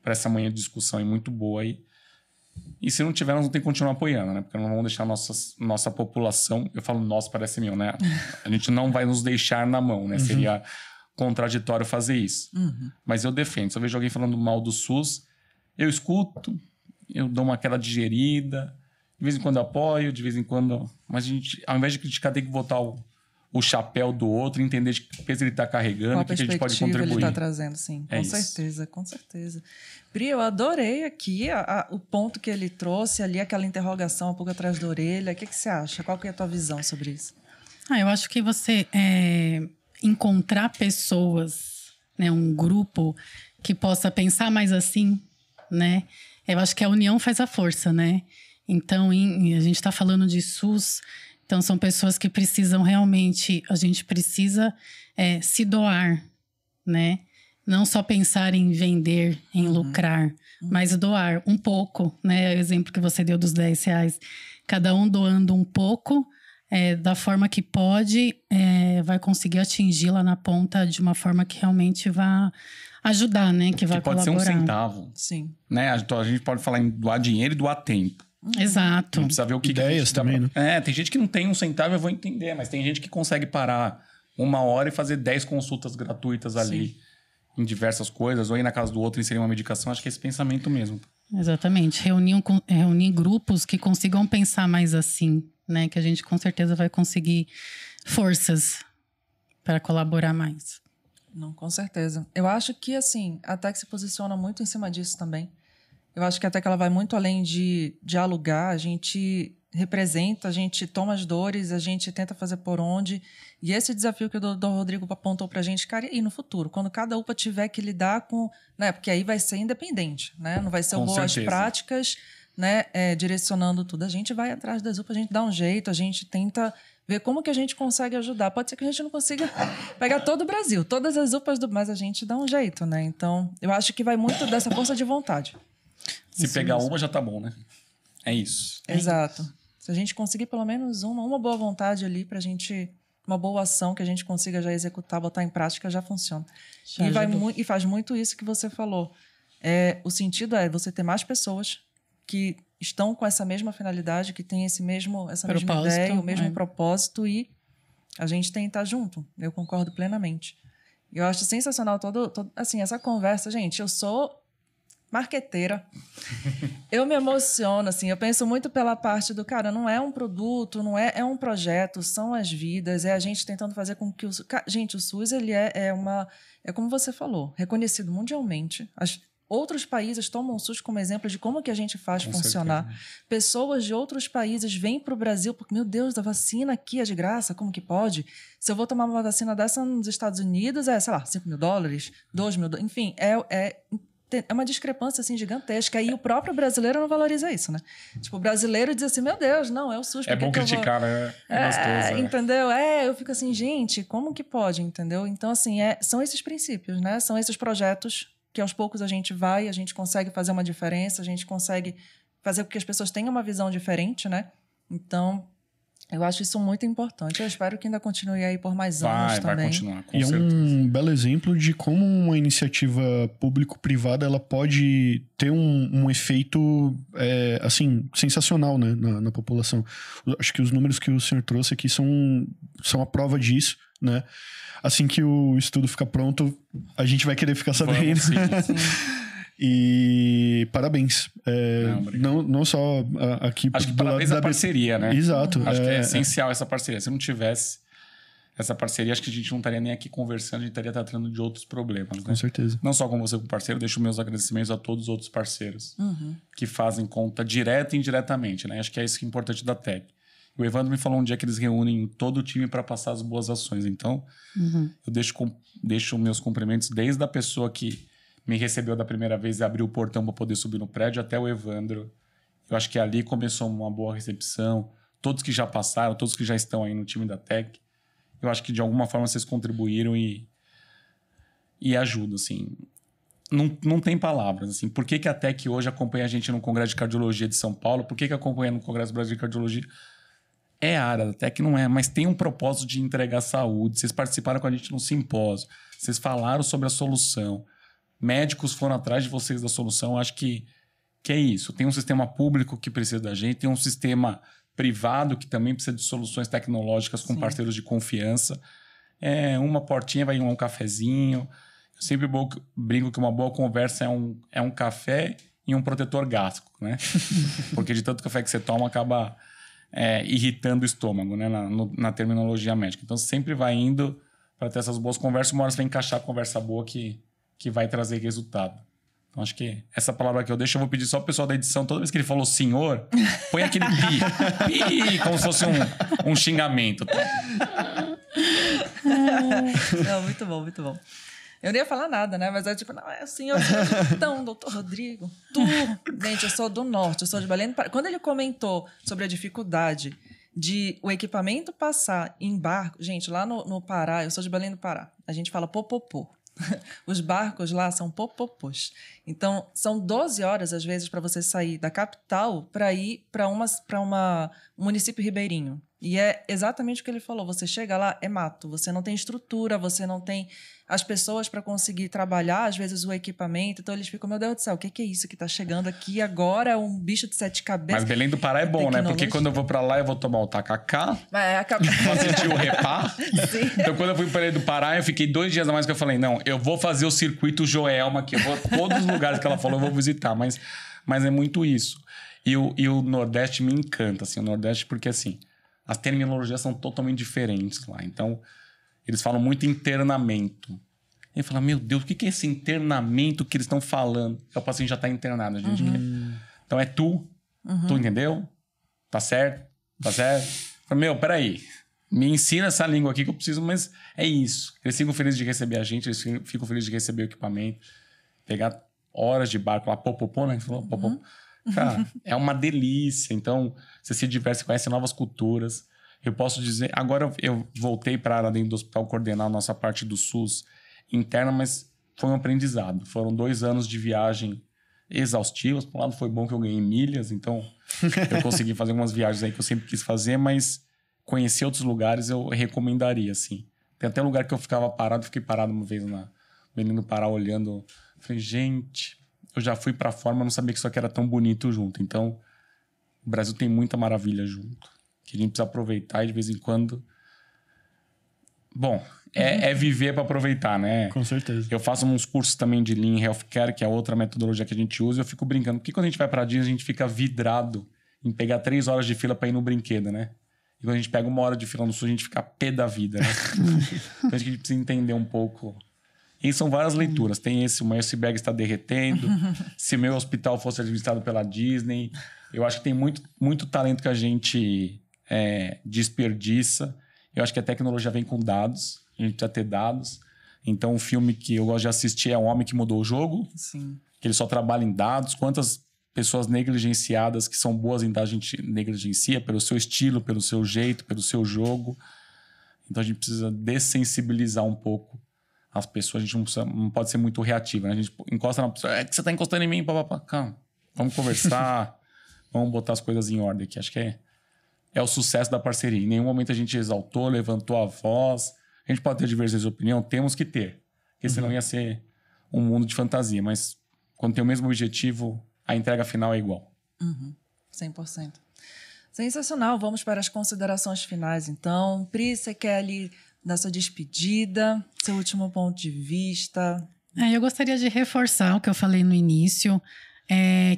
para essa manhã de discussão é muito boa aí. E se não tiver, nós vamos ter que continuar apoiando, né? Porque não vamos deixar nossa população... Eu falo nós, parece meu, né? A gente não vai nos deixar na mão, né? Seria contraditório fazer isso. Mas eu defendo. Se eu vejo alguém falando mal do SUS, eu escuto, eu dou aquela digerida, de vez em quando eu apoio, de vez em quando... Mas a gente, ao invés de criticar, tem que botar o chapéu do outro, entender de que peso ele está carregando, o que a gente pode contribuir. Ele está trazendo, sim. Com certeza, com certeza. Pri, eu adorei aqui o ponto que ele trouxe ali, aquela interrogação um pouco atrás da orelha. O que você acha? Qual que é a tua visão sobre isso? Eu acho que você encontrar pessoas, né, um grupo que possa pensar mais assim, né? Eu acho que a união faz a força, né? Então, a gente está falando de SUS... Então, são pessoas que precisam realmente... A gente precisa se doar, né? Não só pensar em vender, em lucrar, mas doar um pouco, né? O exemplo que você deu dos R$10. Cada um doando um pouco, da forma que pode, vai conseguir atingir lá na ponta de uma forma que realmente vai ajudar, né? Que vai colaborar. Pode ser um centavo. Sim. Né? A gente pode falar em doar dinheiro e doar tempo. Exato. A gente precisa ver o que ideias também, né? Tem gente que não tem um centavo, eu vou entender, mas tem gente que consegue parar 1 hora e fazer 10 consultas gratuitas ali em diversas coisas, ou ir na casa do outro inserir uma medicação. Acho que é esse pensamento mesmo. Exatamente. Reunir grupos que consigam pensar mais assim, né? Que a gente com certeza vai conseguir forças para colaborar mais. Não, com certeza. Eu acho que, assim, a TEC se posiciona muito em cima disso também. Eu acho que até que ela vai muito além de dialogar, a gente representa, a gente toma as dores, a gente tenta fazer por onde. E esse desafio que o doutor Rodrigo apontou para a gente, cara, e no futuro? Quando cada UPA tiver que lidar com... Né, porque aí vai ser independente, né? Não vai ser boas práticas né, direcionando tudo. A gente vai atrás das UPAs, a gente dá um jeito, a gente tenta ver como que a gente consegue ajudar. Pode ser que a gente não consiga pegar todo o Brasil, todas as UPAs, mas a gente dá um jeito, né? Então, eu acho que vai muito dessa força de vontade. Se pegar uma, já tá bom, né? É isso. Exato. Se a gente conseguir pelo menos uma boa vontade ali pra gente... Uma boa ação que a gente consiga já executar, botar em prática, já funciona. E faz muito isso que você falou. O sentido é você ter mais pessoas que estão com essa mesma finalidade, que têm essa mesma ideia, o mesmo propósito, e a gente tem que estar junto. Eu concordo plenamente. Eu acho sensacional assim, essa conversa. Gente, eu sou marqueteira. Eu me emociono, assim, eu penso muito pela parte do, cara, não é um produto, não é um projeto, são as vidas, é a gente tentando fazer com que gente, o SUS, ele é como você falou, reconhecido mundialmente. Outros países tomam o SUS como exemplo de como que a gente faz funcionar. Certeza. Pessoas de outros países vêm para o Brasil porque, meu Deus, a vacina aqui é de graça, como que pode? Se eu vou tomar uma vacina dessa nos Estados Unidos, sei lá, $5 mil, $2 mil, enfim, é uma discrepância assim gigantesca. E o próprio brasileiro não valoriza isso, né? Tipo, o brasileiro diz assim, meu Deus, não, é o SUS. É bom criticar, né? É gostoso. Entendeu? Eu fico assim, gente, como que pode, entendeu? Então, assim, são esses princípios, né? São esses projetos que aos poucos a gente consegue fazer uma diferença, a gente consegue fazer com que as pessoas tenham uma visão diferente, né? Então, eu acho isso muito importante. Eu espero que ainda continue aí por mais anos também. Vai continuar, com certeza. E é um belo exemplo de como uma iniciativa público-privada ela pode ter um efeito, assim, sensacional, né, na população. Acho que os números que o senhor trouxe aqui são a prova disso, né? Assim que o estudo ficar pronto, a gente vai querer ficar sabendo. Sim. E parabéns. Não só aqui... Acho que parabéns à parceria, né? Exato. Acho que é essencial essa parceria. Se não tivesse essa parceria, acho que a gente não estaria nem aqui conversando, a gente estaria tratando de outros problemas. Né? Com certeza. Não só com você como parceiro, deixo meus agradecimentos a todos os outros parceiros que fazem conta direta e indiretamente. Né? Acho que é isso que é importante da TEC. O Evandro me falou um dia que eles reúnem todo o time para passar as boas ações. Então, eu deixo meus cumprimentos desde a pessoa que me recebeu da primeira vez e abriu o portão para poder subir no prédio até o Evandro. Eu acho que ali começou uma boa recepção. Todos que já passaram, todos que já estão aí no time da TEC, eu acho que de alguma forma vocês contribuíram e ajudam, assim. Não tem palavras, assim. Por que a TEC hoje acompanha a gente no Congresso de Cardiologia de São Paulo? Por que acompanha no Congresso Brasil de Cardiologia? É a área da TEC, não é, mas tem um propósito de entregar saúde. Vocês participaram com a gente no simpósio, vocês falaram sobre a solução, médicos foram atrás de vocês da solução. Eu acho que é isso. Tem um sistema público que precisa da gente, tem um sistema privado que também precisa de soluções tecnológicas com parceiros de confiança. Uma portinha vai um cafezinho. Eu sempre brinco que uma boa conversa é um café e um protetor gástrico, né? Porque de tanto café que você toma, acaba irritando o estômago, né? Na terminologia médica. Então, sempre vai indo para ter essas boas conversas. Uma hora você vai encaixar a conversa boa que vai trazer resultado. Então, acho que essa palavra que eu deixo, eu vou pedir só pro pessoal da edição, toda vez que ele falou senhor, põe aquele pi, como se fosse um xingamento. Não, muito bom, muito bom. Eu não ia falar nada, né? Mas tipo, não, é o senhor. Então, doutor Rodrigo, gente, eu sou do norte, eu sou de Belém do Pará. Quando ele comentou sobre a dificuldade de o equipamento passar em barco... Gente, lá no Pará, eu sou de Belém do Pará, a gente fala popopô. Os barcos lá são popopôs. Então, são 12 horas, às vezes, para você sair da capital para ir para um município ribeirinho. E é exatamente o que ele falou. Você chega lá, é mato. Você não tem estrutura, você não tem as pessoas para conseguir trabalhar, às vezes, o equipamento. Então, eles ficam, meu Deus do céu, o que é isso que está chegando aqui agora? É um bicho de 7 cabeças. Mas Belém do Pará é bom, né? Porque quando eu vou para lá, eu vou tomar o tacacá, vou sentir o repá. Sim. Então, quando eu fui para Belém do Pará, eu fiquei 2 dias a mais que eu falei, não, eu vou fazer o circuito Joelma, que eu vou todos os lugares que ela falou, eu vou visitar. Mas é muito isso. E o Nordeste me encanta, assim, o Nordeste, porque, assim, as terminologias são totalmente diferentes lá. Então, eles falam muito internamento. E fala, meu Deus, o que é esse internamento que eles estão falando? O paciente já está internado, gente. Então, é tu, entendeu? Tá certo? Tá certo? Fala, meu, peraí. Me ensina essa língua aqui que eu preciso, mas é isso. Eles ficam felizes de receber a gente, eles ficam felizes de receber o equipamento. Pegar horas de barco lá, popopô, né? Falou, popopô. Cara, é uma delícia. Então, você se diverte, você conhece novas culturas. Eu posso dizer... Agora eu voltei para a área dentro do hospital coordenar a nossa parte do SUS interna, mas foi um aprendizado. Foram 2 anos de viagem exaustivas. Por um lado, foi bom que eu ganhei milhas, então eu consegui fazer algumas viagens aí que eu sempre quis fazer, mas conhecer outros lugares eu recomendaria, assim. Tem até lugar que eu ficava parado, fiquei parado uma vez na Menino Pará olhando. Falei, gente, eu já fui para fora, mas não sabia que isso aqui era tão bonito junto. Então, o Brasil tem muita maravilha junto, que a gente precisa aproveitar e de vez em quando... Bom, é viver para aproveitar, né? Com certeza. Eu faço uns cursos também de Lean Healthcare, que é outra metodologia que a gente usa, e eu fico brincando. Porque quando a gente vai para a Disney, a gente fica vidrado em pegar 3 horas de fila para ir no brinquedo, né? E quando a gente pega 1 hora de fila no SUS, a gente fica pé da vida, né? Então a gente precisa entender um pouco. E são várias leituras. Tem esse, o meu iceberg está derretendo. Se o meu hospital fosse administrado pela Disney. Eu acho que tem muito talento que a gente desperdiça. Eu acho que a tecnologia vem com dados. A gente precisa ter dados. Então, um filme que eu gosto de assistir é O Homem que Mudou o Jogo. Sim. Que ele só trabalha em dados. Quantas pessoas negligenciadas que são boas em dados a gente negligencia pelo seu estilo, pelo seu jeito, pelo seu jogo. Então, a gente precisa dessensibilizar um pouco as pessoas. A gente não pode ser muito reativo, né? A gente encosta na pessoa. É que você tá encostando em mim, papapá. Calma. Vamos conversar. Vamos botar as coisas em ordem aqui. Acho que é o sucesso da parceria. Em nenhum momento a gente exaltou, levantou a voz. A gente pode ter divergência de opinião? Temos que ter. Porque senão ia ser um mundo de fantasia. Mas quando tem o mesmo objetivo, a entrega final é igual. 100%. Sensacional. Vamos para as considerações finais, então. Pri, você quer ali dar sua despedida, seu último ponto de vista? Eu gostaria de reforçar o que eu falei no início,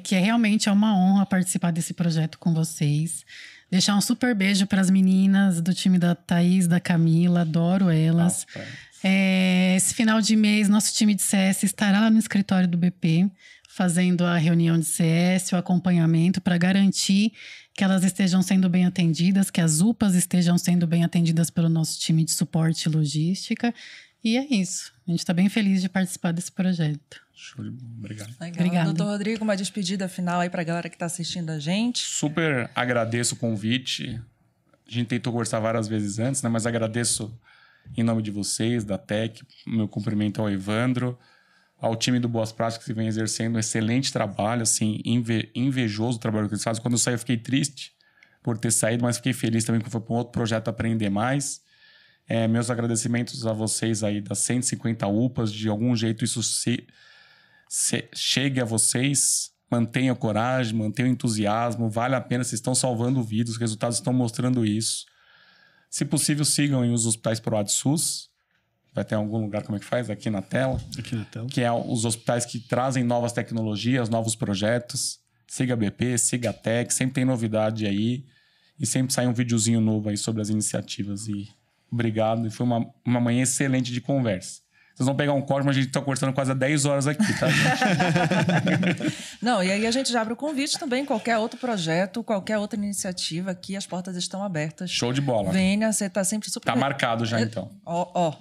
que realmente é uma honra participar desse projeto com vocês. Deixar um super beijo para as meninas do time da Thaís, da Camila, adoro elas. Esse final de mês, nosso time de CS estará lá no escritório do BP, fazendo a reunião de CS, o acompanhamento, para garantir que elas estejam sendo bem atendidas, que as UPAs estejam sendo bem atendidas pelo nosso time de suporte e logística. E é isso. A gente está bem feliz de participar desse projeto. Show de bola. Obrigado. Legal. Obrigada. Doutor Rodrigo, uma despedida final aí para a galera que está assistindo a gente. Super agradeço o convite. A gente tentou conversar várias vezes antes, né? Mas agradeço em nome de vocês, da TEC. Meu cumprimento ao Evandro, ao time do Boas Práticas, que vem exercendo um excelente trabalho, assim, invejoso o trabalho que eles fazem. Quando eu saí, eu fiquei triste por ter saído, mas fiquei feliz também porque foi para um outro projeto aprender mais. Meus agradecimentos a vocês aí das 150 UPAs. De algum jeito isso chegue a vocês. Mantenham coragem, mantenham entusiasmo. Vale a pena, vocês estão salvando vidas, os resultados estão mostrando isso. Se possível, sigam os hospitais ProAD SUS. Vai ter algum lugar, como é que faz? Aqui na tela. Aqui na tela. Que é os hospitais que trazem novas tecnologias, novos projetos. Siga a BP, siga a TEC, sempre tem novidade aí. E sempre sai um videozinho novo aí sobre as iniciativas. E obrigado. E foi uma manhã excelente de conversa. Vocês vão pegar um corte, mas a gente está conversando quase há 10 horas aqui, tá, gente? Não, e aí a gente já abre o convite também. Qualquer outro projeto, qualquer outra iniciativa aqui, as portas estão abertas. Show de bola. Venha, você está sempre super... Tá marcado já, então. Ó.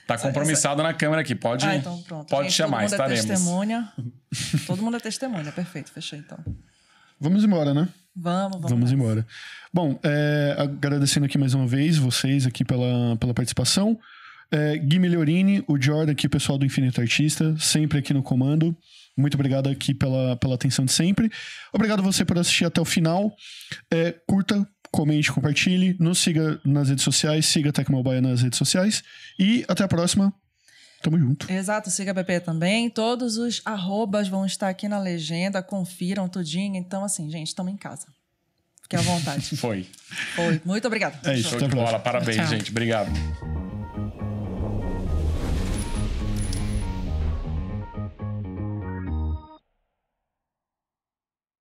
Tá compromissado na câmera aqui. Pode, então pronto. pode Gente, chamar, estaremos. Testemunha. Todo mundo é testemunha. Perfeito, fechei então. Vamos embora, né? Vamos embora. Bom, agradecendo aqui mais uma vez vocês aqui pela participação. Gui Migliorini, o Jordan aqui, o pessoal do Infinito Artista, sempre aqui no comando. Muito obrigado aqui pela atenção de sempre. Obrigado a você por assistir até o final. Curta, comente, compartilhe. Nos siga nas redes sociais. Siga a Tecmobile nas redes sociais. E até a próxima. Tamo junto. Exato, siga a BP também. Todos os arrobas vão estar aqui na legenda. Confiram tudinho. Então, assim, gente, estamos em casa. Fique à vontade. Foi. Muito obrigado. É isso, Show até a de próxima. bola. Parabéns, Tchau. gente. Obrigado.